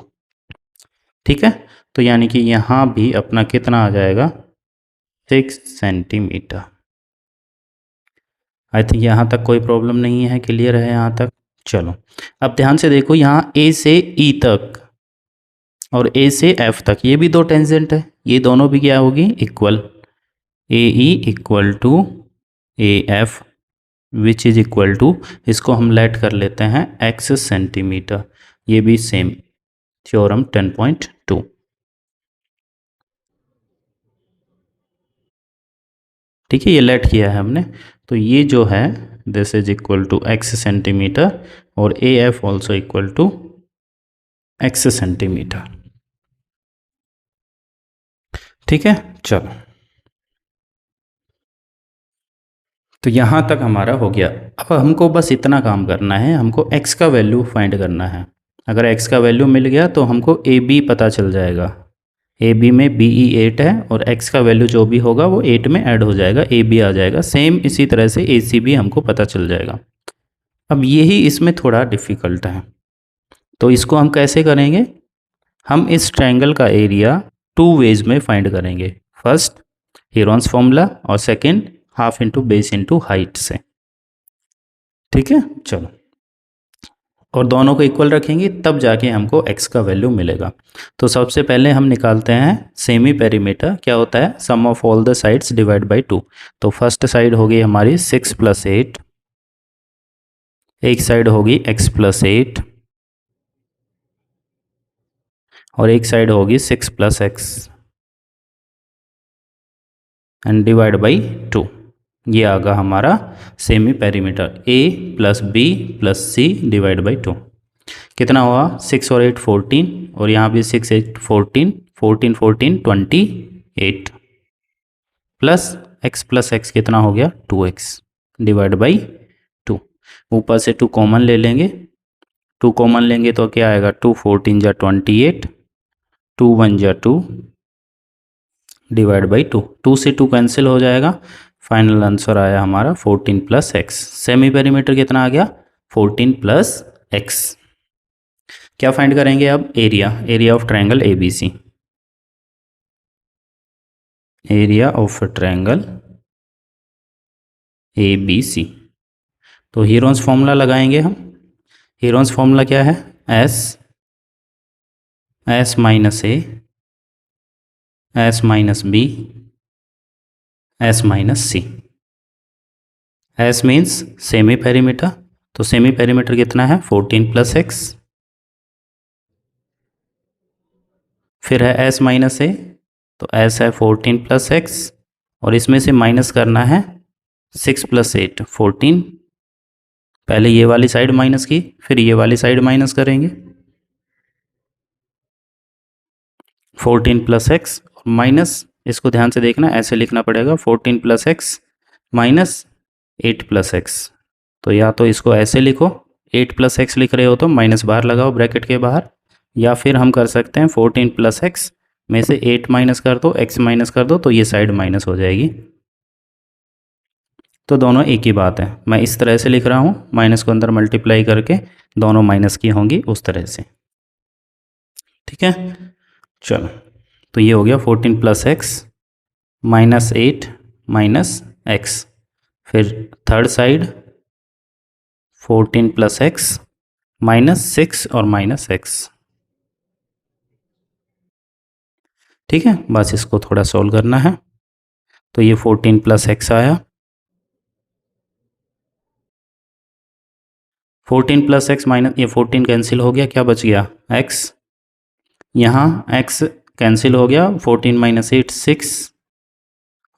ठीक है, तो यानी कि यहाँ भी अपना कितना आ जाएगा, 6 सेंटीमीटर। आई थिंक यहाँ तक कोई प्रॉब्लम नहीं है, क्लियर है यहाँ तक। चलो अब ध्यान से देखो, यहाँ ए से ई तक और ए से एफ तक ये भी 2 टेंजेंट है, ये दोनों भी क्या होगी, equal. A E equal to A F which is equal to, इसको हम लेट कर लेते हैं x सेंटीमीटर। ये भी सेम थ्योरम 10.2। ठीक है, ये लेट किया है हमने। तो ये जो है this is equal to x centimetre और A F also equal to x centimetre. ठीक है, चलो तो यहाँ तक हमारा हो गया। अब हमको बस इतना काम करना है, हमको x का वैल्यू फाइंड करना है। अगर x का वैल्यू मिल गया तो हमको ए बी पता चल जाएगा। ए बी में बी ई 8 है और x का वैल्यू जो भी होगा वो 8 में ऐड हो जाएगा, ए बी आ जाएगा। सेम इसी तरह से ए सी भी हमको पता चल जाएगा। अब यही इसमें थोड़ा डिफ़िकल्ट है, तो इसको हम कैसे करेंगे? हम इस ट्रायंगल का एरिया टू वेज में फाइंड करेंगे। फर्स्ट हीरोन्स फॉर्मूला और second half into base into height से। ठीक है, चलो, और दोनों को इक्वल रखेंगे तब जाके हमको x का वैल्यू मिलेगा। तो सबसे पहले हम निकालते हैं सेमी पेरीमीटर। क्या होता है? Sum of all the sides divide by 2। तो फर्स्ट साइड होगी हमारी 6 + 8, एक साइड होगी x + 8 और एक साइड होगी 6 + x एंड डिवाइड बाई 2। ये आगा हमारा semi perimeter a + b + c divide by 2। कितना हुआ? 6 और 8 14 और यहाँ भी 6 8 14 14 14 28 प्लस x कितना हो गया? 2x divide by 2। ऊपर से 2 कॉमन ले लेंगे। 2 कॉमन लेंगे तो क्या आएगा? 2 14 जा 28, 2 1 जा 2 डिवाइड बाई 2। 2 से 2 कैंसिल हो जाएगा। फाइनल आंसर आया हमारा 14 + x। सेमी पेरीमीटर कितना आ गया? 14 + x। क्या फाइंड करेंगे अब? Area of triangle A B C. Area of triangle A B C. तो हीरोन्स फॉर्मूला लगाएंगे हम। हीरोन्स फॉर्मूला क्या है? s minus A, s minus B, s minus C. s means semi perimeter. तो semi perimeter कितना है? 14 + x। फिर है s माइनस ए, तो s है 14 + x और इसमें से माइनस करना है 6 + 8 14। पहले ये वाली साइड माइनस की, फिर ये वाली साइड माइनस करेंगे। 14 + x माइनस, इसको ध्यान से देखना, ऐसे लिखना पड़ेगा 14 + x माइनस 8 + x। तो या तो इसको ऐसे लिखो, 8 + x लिख रहे हो तो माइनस बाहर लगाओ ब्रैकेट के बाहर, या फिर हम कर सकते हैं 14 + x में से 8 माइनस कर दो, x माइनस कर दो, तो ये साइड माइनस हो जाएगी। तो दोनों एक ही बात है। मैं इस तरह से लिख रहा हूँ, माइनस को अंदर मल्टीप्लाई करके दोनों माइनस की होंगी उस तरह से। ठीक है, चलो, तो ये हो गया 14 + x माइनस 8 माइनस x। फिर थर्ड साइड 14 + x माइनस 6 और माइनस x। ठीक है, बस इसको थोड़ा सॉल्व करना है। तो ये 14 + x आया, 14 + x माइनस ये 14 कैंसिल हो गया, क्या बच गया? x। यहाँ x कैंसिल हो गया, 14 - 8 6,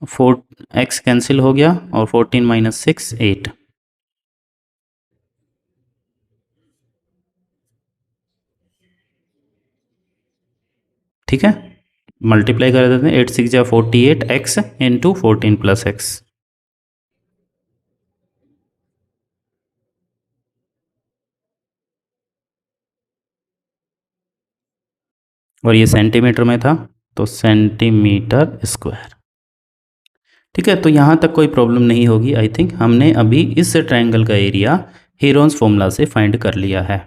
4 x कैंसिल हो गया और 14 - 6 8। ठीक है, मल्टीप्लाई कर देते हैं, 8 6 जा 48 x इंटू 14 + x। और ये सेंटीमीटर में था, तो सेंटीमीटर स्क्वायर। ठीक है, तो यहाँ तक कोई प्रॉब्लम नहीं होगी आई थिंक। हमने अभी इस ट्रायंगल का एरिया हीरोन्स फॉर्मूला से फाइंड कर लिया है।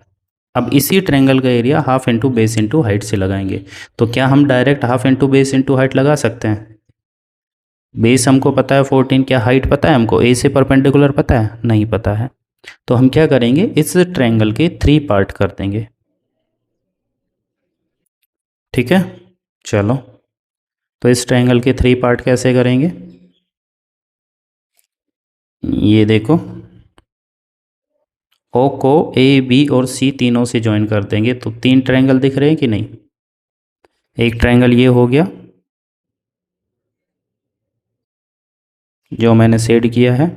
अब इसी ट्रायंगल का area half into base into height से लगाएंगे। तो क्या हम direct half into base into height लगा सकते हैं? बेस हमको पता है 14, क्या हाइट पता है हमको? ए से परपेंडिकुलर पता है? नहीं पता है। तो हम क्या करेंगे, इस ट्रायंगल के 3 पार्ट कर देंगे। ठीक है, चलो, तो इस ट्रायंगल के 3 पार्ट कैसे करेंगे? ये देखो, ओ को ए बी और सी तीनों से ज्वाइन कर देंगे तो 3 ट्रायंगल दिख रहे हैं कि नहीं। एक ट्रायंगल ये हो गया जो मैंने शेड किया है,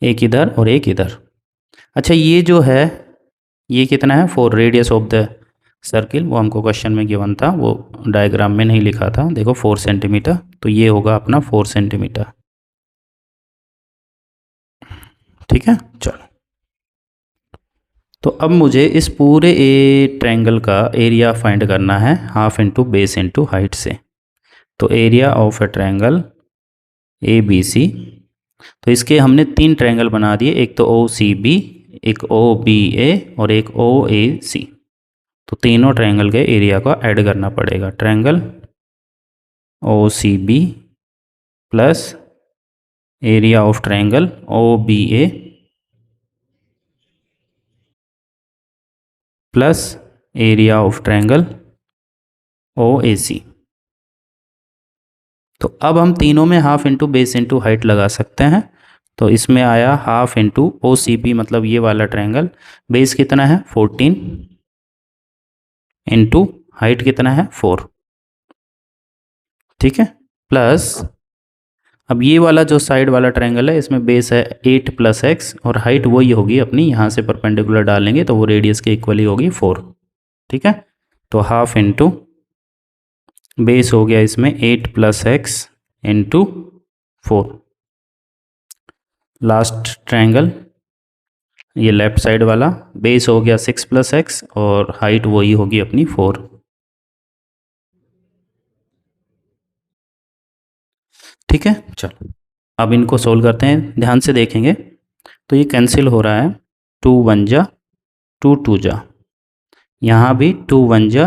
एक इधर और एक इधर। अच्छा ये जो है ये कितना है 4 रेडियस ऑफ द सर्किल, वो हमको क्वेश्चन में गिवन था, वो डायग्राम में नहीं लिखा था, देखो 4 सेंटीमीटर, तो ये होगा अपना 4 सेंटीमीटर। ठीक है चलो, तो अब मुझे इस पूरे ए ट्रायंगल का एरिया फाइंड करना है half into base into height से। तो area of a triangle A B C, तो इसके हमने 3 ट्रायंगल बना दिए, एक तो ओ सी बी, एक ओ बी ए और एक ओ ए सी। तो तीनों ट्रायंगल के एरिया को ऐड करना पड़ेगा। Triangle O C B plus area of triangle O B A plus area of triangle O A C. तो अब हम तीनों में half into base into height लगा सकते हैं। तो इसमें आया half into O C B, मतलब ये वाला ट्रायंगल, बेस कितना है 14 इंटू हाइट कितना है 4। ठीक है, प्लस अब ये वाला जो साइड वाला ट्रायंगल है इसमें बेस है 8 प्लस एक्स और हाइट वही होगी अपनी, यहाँ से परपेंडिकुलर डालेंगे तो वो रेडियस के इक्वली होगी 4। ठीक है, तो हाफ इंटू बेस हो गया इसमें 8 plus x into 4। Last triangle ये लेफ्ट साइड वाला, बेस हो गया 6 प्लस एक्स और हाइट वही होगी अपनी 4। ठीक है चलो, अब इनको सोल्व करते हैं, ध्यान से देखेंगे तो ये कैंसिल हो रहा है, 2 1 जा 2 2 जा, यहाँ भी 2 1 जा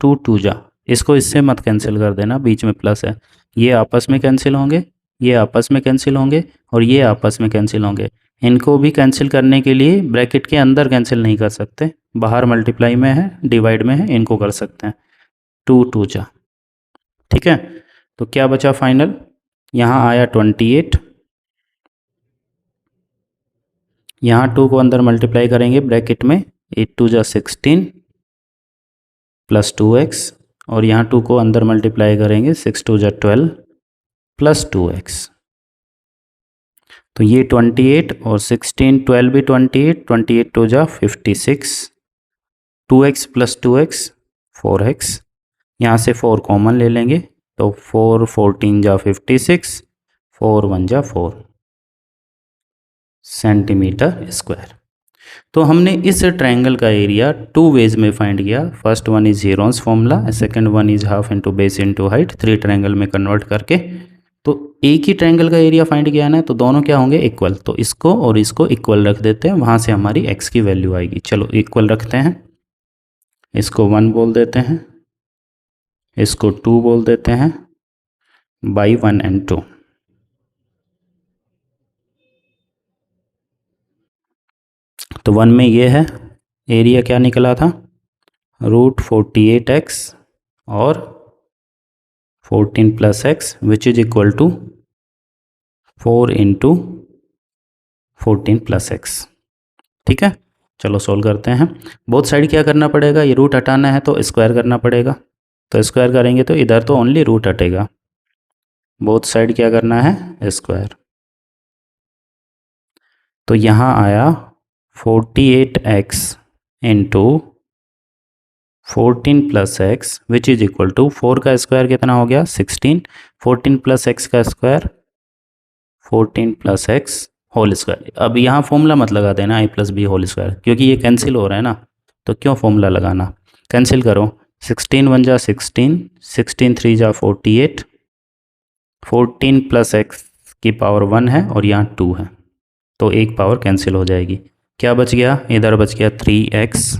2 2 जा, इसको इससे मत कैंसिल कर देना, बीच में प्लस है, ये आपस में कैंसिल होंगे, ये आपस में कैंसिल होंगे और ये आपस में कैंसिल होंगे। इनको भी कैंसिल करने के लिए ब्रैकेट के अंदर कैंसिल नहीं कर सकते, बाहर मल्टीप्लाई में है डिवाइड में है, इनको कर सकते हैं 2 2 जा। ठीक है, तो क्या बचा फाइनल, यहाँ आया 28, यहाँ 2 को अंदर मल्टीप्लाई करेंगे ब्रैकेट में, 8 2 जा 16 प्लस 2x और यहाँ 2 को अंदर मल्टीप्लाई करेंगे 6 2 जा 12 प्लस 2x। तो ये 28 और 16 12 भी 28, 28 2 जा 56, 2x प्लस 2x 4x, यहाँ से 4 कॉमन ले लेंगे तो 4 14 जा 56, 4 1 जा 4 सेंटीमीटर स्क्वायर। तो हमने इस ट्रायंगल का एरिया 2 वेज में फाइंड किया। First one is Heron's formula, second one is half into base into height, 3 triangle में कन्वर्ट करके। तो एक ही ट्रायंगल का एरिया फाइंड किया ना, तो दोनों क्या होंगे इक्वल, तो इसको और इसको इक्वल रख देते हैं, वहाँ से हमारी x की वैल्यू आएगी। चलो इक्वल रखते हैं, इसको 1 बोल देते हैं, इसको 2 बोल देते हैं, बाई 1 एंड 2। तो 1 में ये है, एरिया क्या निकला था √48x और 14 plus x which is equal to 4 into 14 plus x. ठीक है, चलो सोल्व करते हैं। बोथ साइड क्या करना पड़ेगा, ये रूट हटाना है तो स्क्वायर करना पड़ेगा, तो स्क्वायर करेंगे तो इधर तो ओनली रूट हटेगा, बोथ साइड क्या करना है स्क्वायर। तो यहाँ आया 48x into 14 plus x which is equal to 4 का स्क्वायर कितना हो गया 16, 14 प्लस एक्स का square 14 plus x whole square. अब यहाँ फॉर्मूला मत लगा देना i plus b whole square, क्योंकि ये कैंसिल हो रहा है ना, तो क्यों फॉर्मूला लगाना, कैंसिल करो, 16 1 जा 16, 16 3 जा 48, 14 प्लस एक्स की पावर 1 है और यहाँ 2 है, तो एक पावर कैंसिल हो जाएगी। क्या बच गया, इधर बच गया 3x,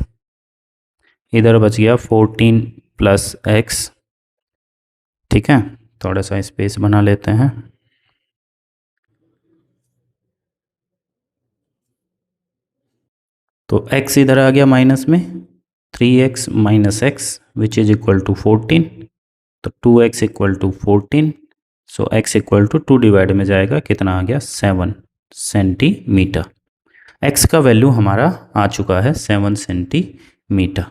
इधर बच गया 14 प्लस एक्स। ठीक है, थोड़ा सा स्पेस बना लेते हैं। तो x इधर आ गया माइनस में, 3x minus x which is equal to 14, तो 2x equal to 14, so x equal to 2 divide में जाएगा, कितना आ गया 7 सेंटीमीटर। एक्स का वैल्यू हमारा आ चुका है 7 सेंटीमीटर।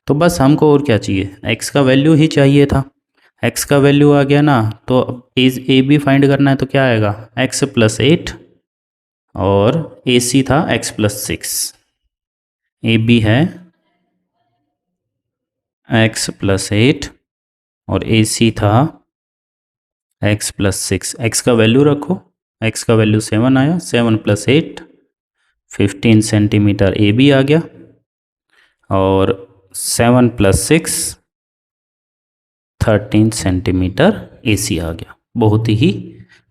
तो बस हमको और क्या चाहिए, एक्स का वैल्यू ही चाहिए था। एक्स का वैल्यू आ गया ना, तो अब ए बी फाइंड करना है तो क्या आएगा, एक्स प्लस 8 और ए सी था एक्स प्लस 6। ए बी है एक्स प्लस 8 और ए सी था एक्स प्लस 6। एक्स का वैल्यू रखो, एक्स का वैल्यू 7 आया, 7 प्लस 8 15 सेंटीमीटर ए बी आ गया, और 7 प्लस 6 13 सेंटीमीटर ए सी आ गया। बहुत ही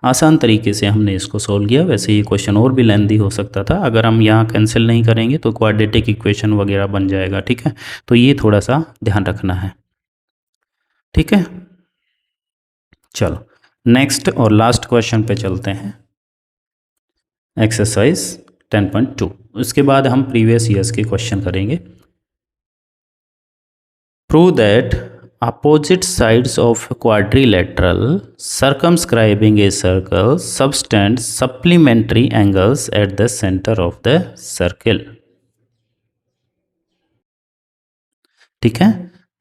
आसान तरीके से हमने इसको सोल्व किया। वैसे ये क्वेश्चन और भी लेंदी हो सकता था, अगर हम यहाँ कैंसिल नहीं करेंगे तो क्वाड्रेटिक इक्वेशन वगैरह बन जाएगा। ठीक है, तो ये थोड़ा सा ध्यान रखना है। ठीक है, चलो नेक्स्ट और लास्ट क्वेश्चन पे चलते हैं, एक्सरसाइज 10.2। उसके बाद हम प्रीवियस ईयर्स के क्वेश्चन करेंगे। Prove that opposite sides of a quadrilateral circumscribing a circle subtend supplementary angles at the center of the circle। ठीक है,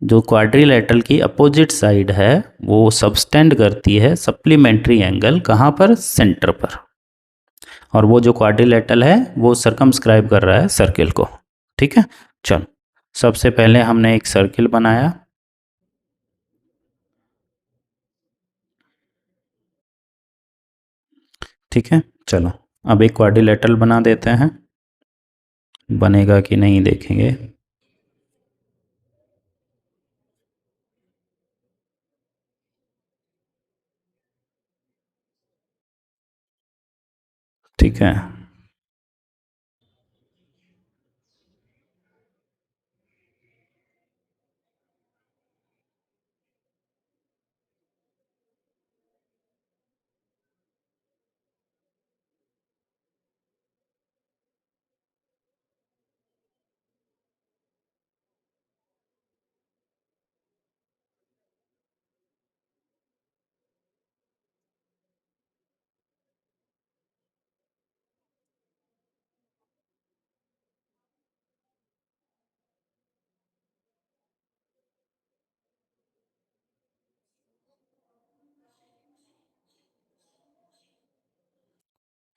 जो क्वाड्रिलेटरल की अपोजिट साइड है वो सबस्टेंड करती है सप्लीमेंट्री एंगल, कहाँ पर, सेंटर पर। और वो जो क्वाड्रिलेटरल है वो सर्कमस्क्राइब कर रहा है सर्किल को। ठीक है, चलो सबसे पहले हमने एक सर्किल बनाया। ठीक है, चलो अब एक क्वाड्रिलेटरल बना देते हैं, बनेगा कि नहीं देखेंगे। ठीक है,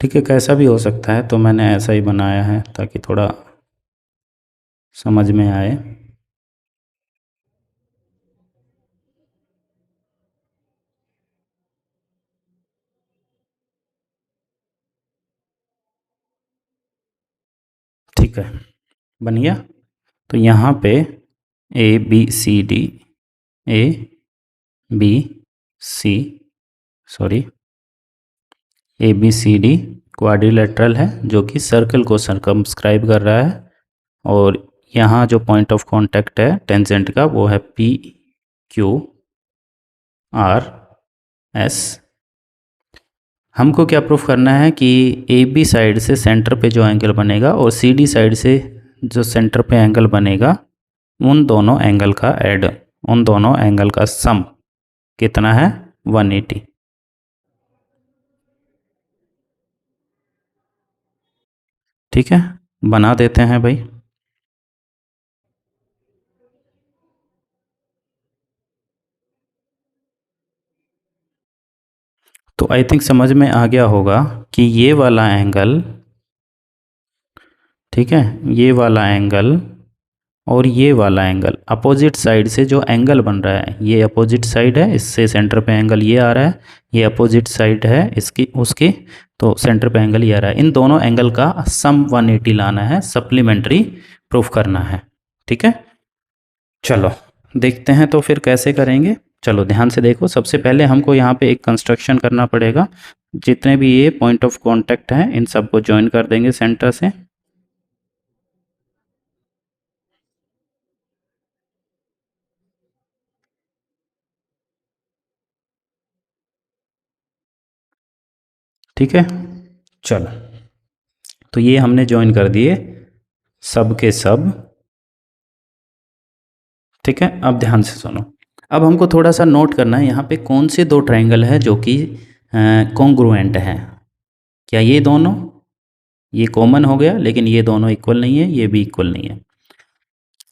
ठीक है, कैसा भी हो सकता है, तो मैंने ऐसा ही बनाया है ताकि थोड़ा समझ में आए। ठीक है, बन गया। तो यहाँ पे A B C D, A B C sorry A B C D quadrilateral है जो कि सर्कल को सर्कमस्क्राइब कर रहा है, और यहाँ जो पॉइंट ऑफ कांटेक्ट है टेंजेंट का वो है पी क्यू आर एस। हमको क्या प्रूफ करना है कि ए बी साइड से सेंटर पे जो एंगल बनेगा और सी डी साइड से जो सेंटर पे एंगल बनेगा, उन दोनों एंगल का ऐड, उन दोनों एंगल का सम कितना है, 180। ठीक है, बना देते हैं भाई। तो आई थिंक समझ में आ गया होगा कि ये वाला एंगल, ठीक है, ये वाला एंगल और ये वाला एंगल अपोजिट साइड से जो एंगल बन रहा है, ये अपोजिट साइड है, इससे सेंटर पे एंगल ये आ रहा है, ये अपोजिट साइड है इसकी उसकी, तो सेंटर पे एंगल ये आ रहा है। इन दोनों एंगल का सम 180 लाना है, सप्लीमेंट्री प्रूफ करना है। ठीक है, चलो देखते हैं तो फिर कैसे करेंगे। चलो ध्यान से देखो, सबसे पहले हमको यहाँ पे एक कंस्ट्रक्शन करना पड़ेगा। जितने भी ये पॉइंट ऑफ कांटेक्ट हैं इन सबको ज्वाइन कर देंगे सेंटर से। ठीक है, चलो तो ये हमने ज्वाइन कर दिए सब के सब। ठीक है, अब ध्यान से सुनो। अब हमको थोड़ा सा नोट करना है यहाँ पे कौन से दो ट्रायंगल है जो कि कॉन्ग्रुएंट हैं। क्या ये दोनों, ये कॉमन हो गया, लेकिन ये दोनों इक्वल नहीं है, ये भी इक्वल नहीं है।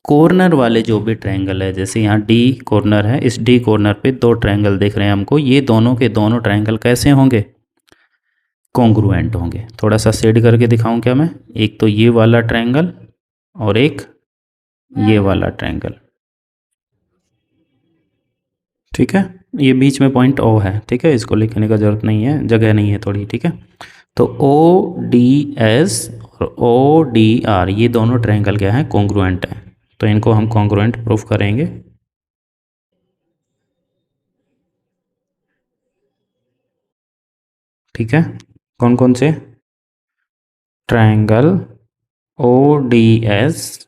कॉर्नर वाले जो भी ट्रायंगल है, जैसे यहाँ डी कॉर्नर है, इस डी कॉर्नर पे दो ट्रायंगल दिख रहे हैं हमको, ये दोनों के दोनों ट्रायंगल कैसे होंगे? कॉन्ग्रुएंट होंगे। थोड़ा सा शेड करके दिखाऊं क्या मैं? एक तो ये वाला ट्रायंगल और एक ये वाला ट्रायंगल, ठीक है। ये बीच में पॉइंट ओ है, ठीक है, इसको लिखने का ज़रूरत नहीं है, जगह नहीं है थोड़ी, ठीक है। तो ओ डी एस और ओ डी आर, ये दोनों ट्रायंगल क्या है? कॉन्ग्रुएंट है। तो इनको हम कॉन्ग्रुएंट प्रूफ करेंगे। ठीक है, कौन कौन से? Triangle O D S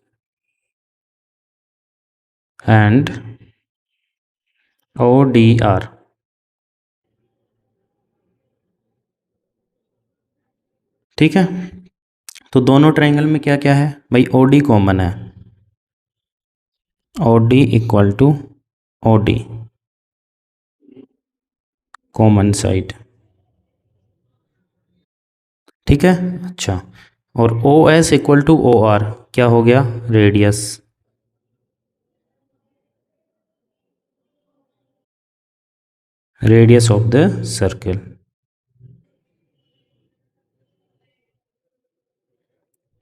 and O D R. ठीक है, तो दोनों ट्रायंगल में क्या क्या है भाई? ओ डी कॉमन है, O D equal to O D common side, ठीक है। अच्छा, और O S equal to O R क्या हो गया? Radius. Radius of the circle.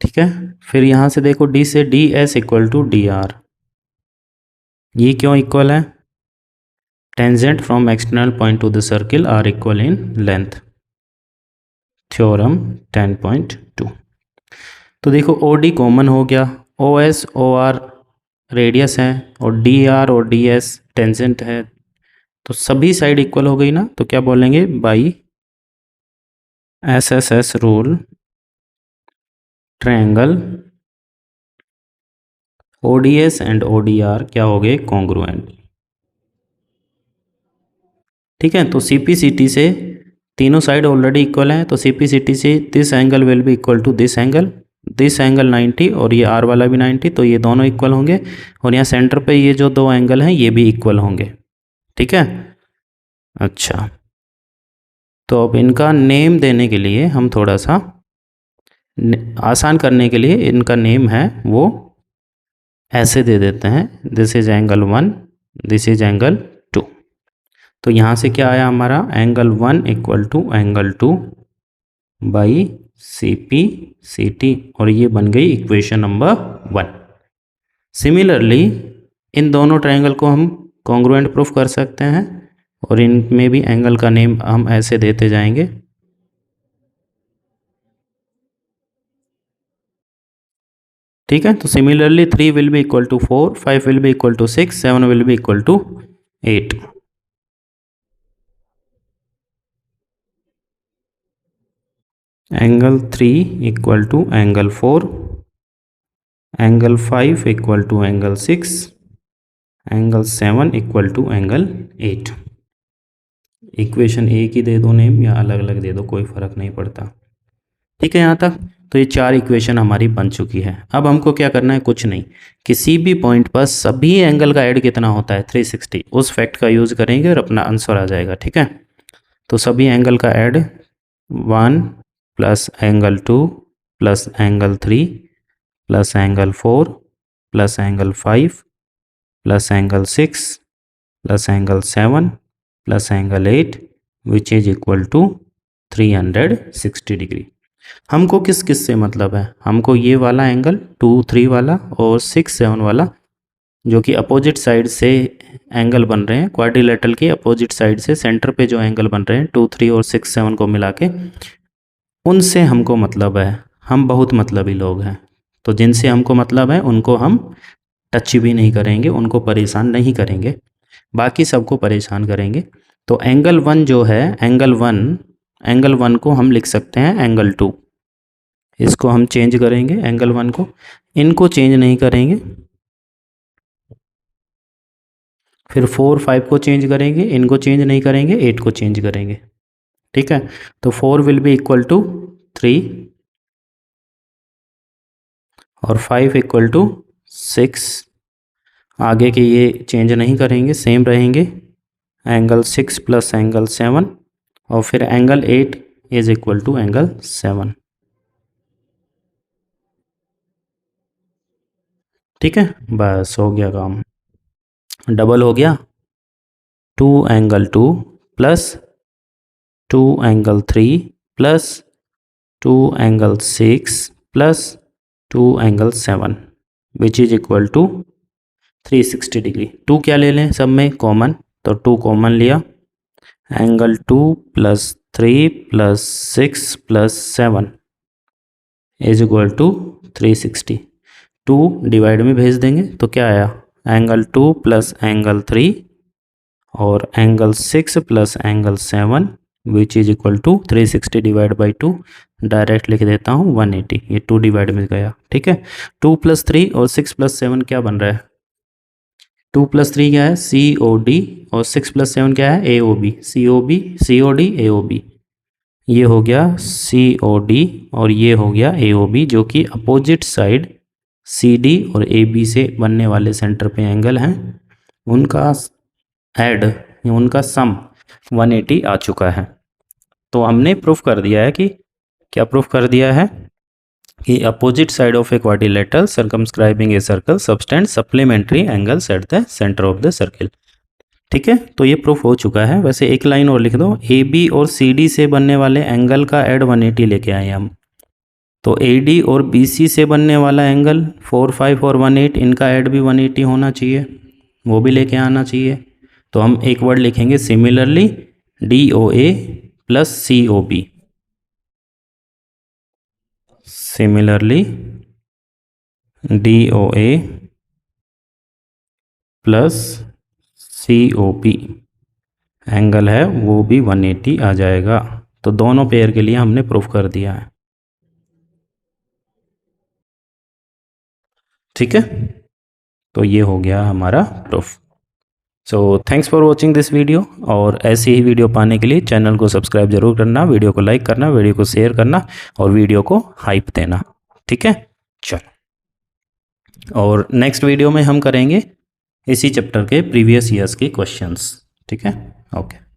ठीक है, फिर यहां से देखो डी से D S equal to D R, ये क्यों इक्वल है? Tangent from external point to the circle are equal in length, theorem 10.2। तो देखो ओ डी कॉमन हो गया, O S O R radius है, और डी आर और डी एस टेंजेंट है, तो सभी साइड इक्वल हो गई ना। तो क्या बोलेंगे? By S S S rule triangle O D S and O D R क्या हो गए? कॉन्ग्रुएंट। ठीक है, तो सी पी सी टी से तीनों साइड ऑलरेडी इक्वल हैं, तो सी पी सी टी से this angle will be equal to this angle 90 और ये आर वाला भी 90, तो ये दोनों इक्वल होंगे। और यहाँ सेंटर पे ये जो दो एंगल हैं ये भी इक्वल होंगे, ठीक है। अच्छा, तो अब इनका नेम देने के लिए हम थोड़ा सा आसान करने के लिए इनका नेम है वो ऐसे दे देते हैं, this is angle 1, this is angle 2। तो यहाँ से क्या आया हमारा? Angle 1 equal to angle 2 by C P C T, और ये बन गई इक्वेशन नंबर 1। सिमिलरली इन दोनों ट्रायंगल को हम कॉन्ग्रुएंट प्रूफ कर सकते हैं, और इनमें भी एंगल का नेम हम ऐसे देते जाएंगे। ठीक है, तो similarly 3 will be equal to 4, 5 will be equal to 6, 7 will be equal to 8। Angle 3 equal to angle 4, angle 5 equal to angle 6, angle 7 equal to angle 8। Equation एक ही दे दो नेम या अलग अलग दे दो, कोई फ़र्क नहीं पड़ता। ठीक है यहाँ तक, तो ये 4 इक्वेशन हमारी बन चुकी है। अब हमको क्या करना है? कुछ नहीं, किसी भी पॉइंट पर सभी एंगल का ऐड कितना होता है? 360, उस फैक्ट का यूज़ करेंगे और अपना आंसर आ जाएगा। ठीक है, तो सभी एंगल का add 1 plus angle 2 plus angle 3 plus angle 4 plus angle 5 plus angle 6 plus angle 7 plus angle 8 which is equal to 360 degree. हमको किस किस से मतलब है? हमको ये वाला एंगल 2 3 वाला और 6 7 वाला, जो कि अपोजिट साइड से एंगल बन रहे हैं, क्वाड्रिलेटरल के अपोजिट साइड से सेंटर पे जो एंगल बन रहे हैं 2 3 और 6 7 को मिला के, उनसे हमको मतलब है। हम बहुत मतलबी लोग हैं, तो जिनसे हमको मतलब है उनको हम टच भी नहीं करेंगे, उनको परेशान नहीं करेंगे, बाकी सबको परेशान करेंगे। तो एंगल 1 जो है, एंगल 1 को हम लिख सकते हैं एंगल 2, इसको हम चेंज करेंगे एंगल 1 को, इनको चेंज नहीं करेंगे। फिर 4 5 को चेंज करेंगे, इनको चेंज नहीं करेंगे, 8 को चेंज करेंगे। ठीक है, तो 4 विल बी इक्वल टू 3 और 5 इक्वल टू 6। आगे के ये चेंज नहीं करेंगे, सेम रहेंगे, एंगल 6 प्लस एंगल 7, और फिर angle 8 is equal to angle 7। ठीक है, बस हो गया काम, डबल हो गया। 2 angle 2 plus 2 angle 3 plus 2 angle 6 plus 2 angle 7 which is equal to 360 degree. 2 क्या ले लें सब में कॉमन, तो 2 कॉमन लिया, angle 2 plus 3 plus 6 plus 7 is equal to 360। 2 divide में भेज देंगे तो क्या आया, एंगल 2 प्लस एंगल 3 और angle 6 plus angle 7 which is equal to 360 divide by 2, direct लिख देता हूँ 180, ये 2 डिवाइड में गया। ठीक है, 2 प्लस 3 और 6 प्लस 7 क्या बन रहा है, 2 प्लस 3 क्या है COD और 6 प्लस 7 क्या है AOB, COD AOB, ये हो गया COD और ये हो गया AOB, जो कि अपोजिट साइड CD और AB से बनने वाले सेंटर पे एंगल हैं, उनका ऐड, उनका सम 180 आ चुका है। तो हमने प्रूफ कर दिया है कि, क्या प्रूफ कर दिया है कि opposite side of a quadrilateral circumscribing a circle subtend supplementary angles eight the centre of the circle. ठीक है, तो ये प्रूफ हो चुका है। वैसे एक लाइन और लिख दो, AB और CD से बनने वाले एंगल का ऐड 180 लेके आए हम, तो AD और BC से बनने वाला एंगल 4, 5 और 1, 8 इनका ऐड भी 180 होना चाहिए, वो भी लेके आना चाहिए। तो हम एक वर्ड लिखेंगे similarly DOA plus COB, similarly DOA plus COP angle है वो भी 180 आ जाएगा। तो दोनों पेयर के लिए हमने प्रूफ कर दिया है। ठीक है, तो ये हो गया हमारा proof. So thanks for watching this video, और ऐसी ही वीडियो पाने के लिए चैनल को सब्सक्राइब जरूर करना, वीडियो को लाइक करना, वीडियो को शेयर करना और वीडियो को हाइप देना। ठीक है, चलो, और नेक्स्ट वीडियो में हम करेंगे इसी चैप्टर के प्रीवियस ईयर्स के क्वेश्चंस। ठीक है, ओके।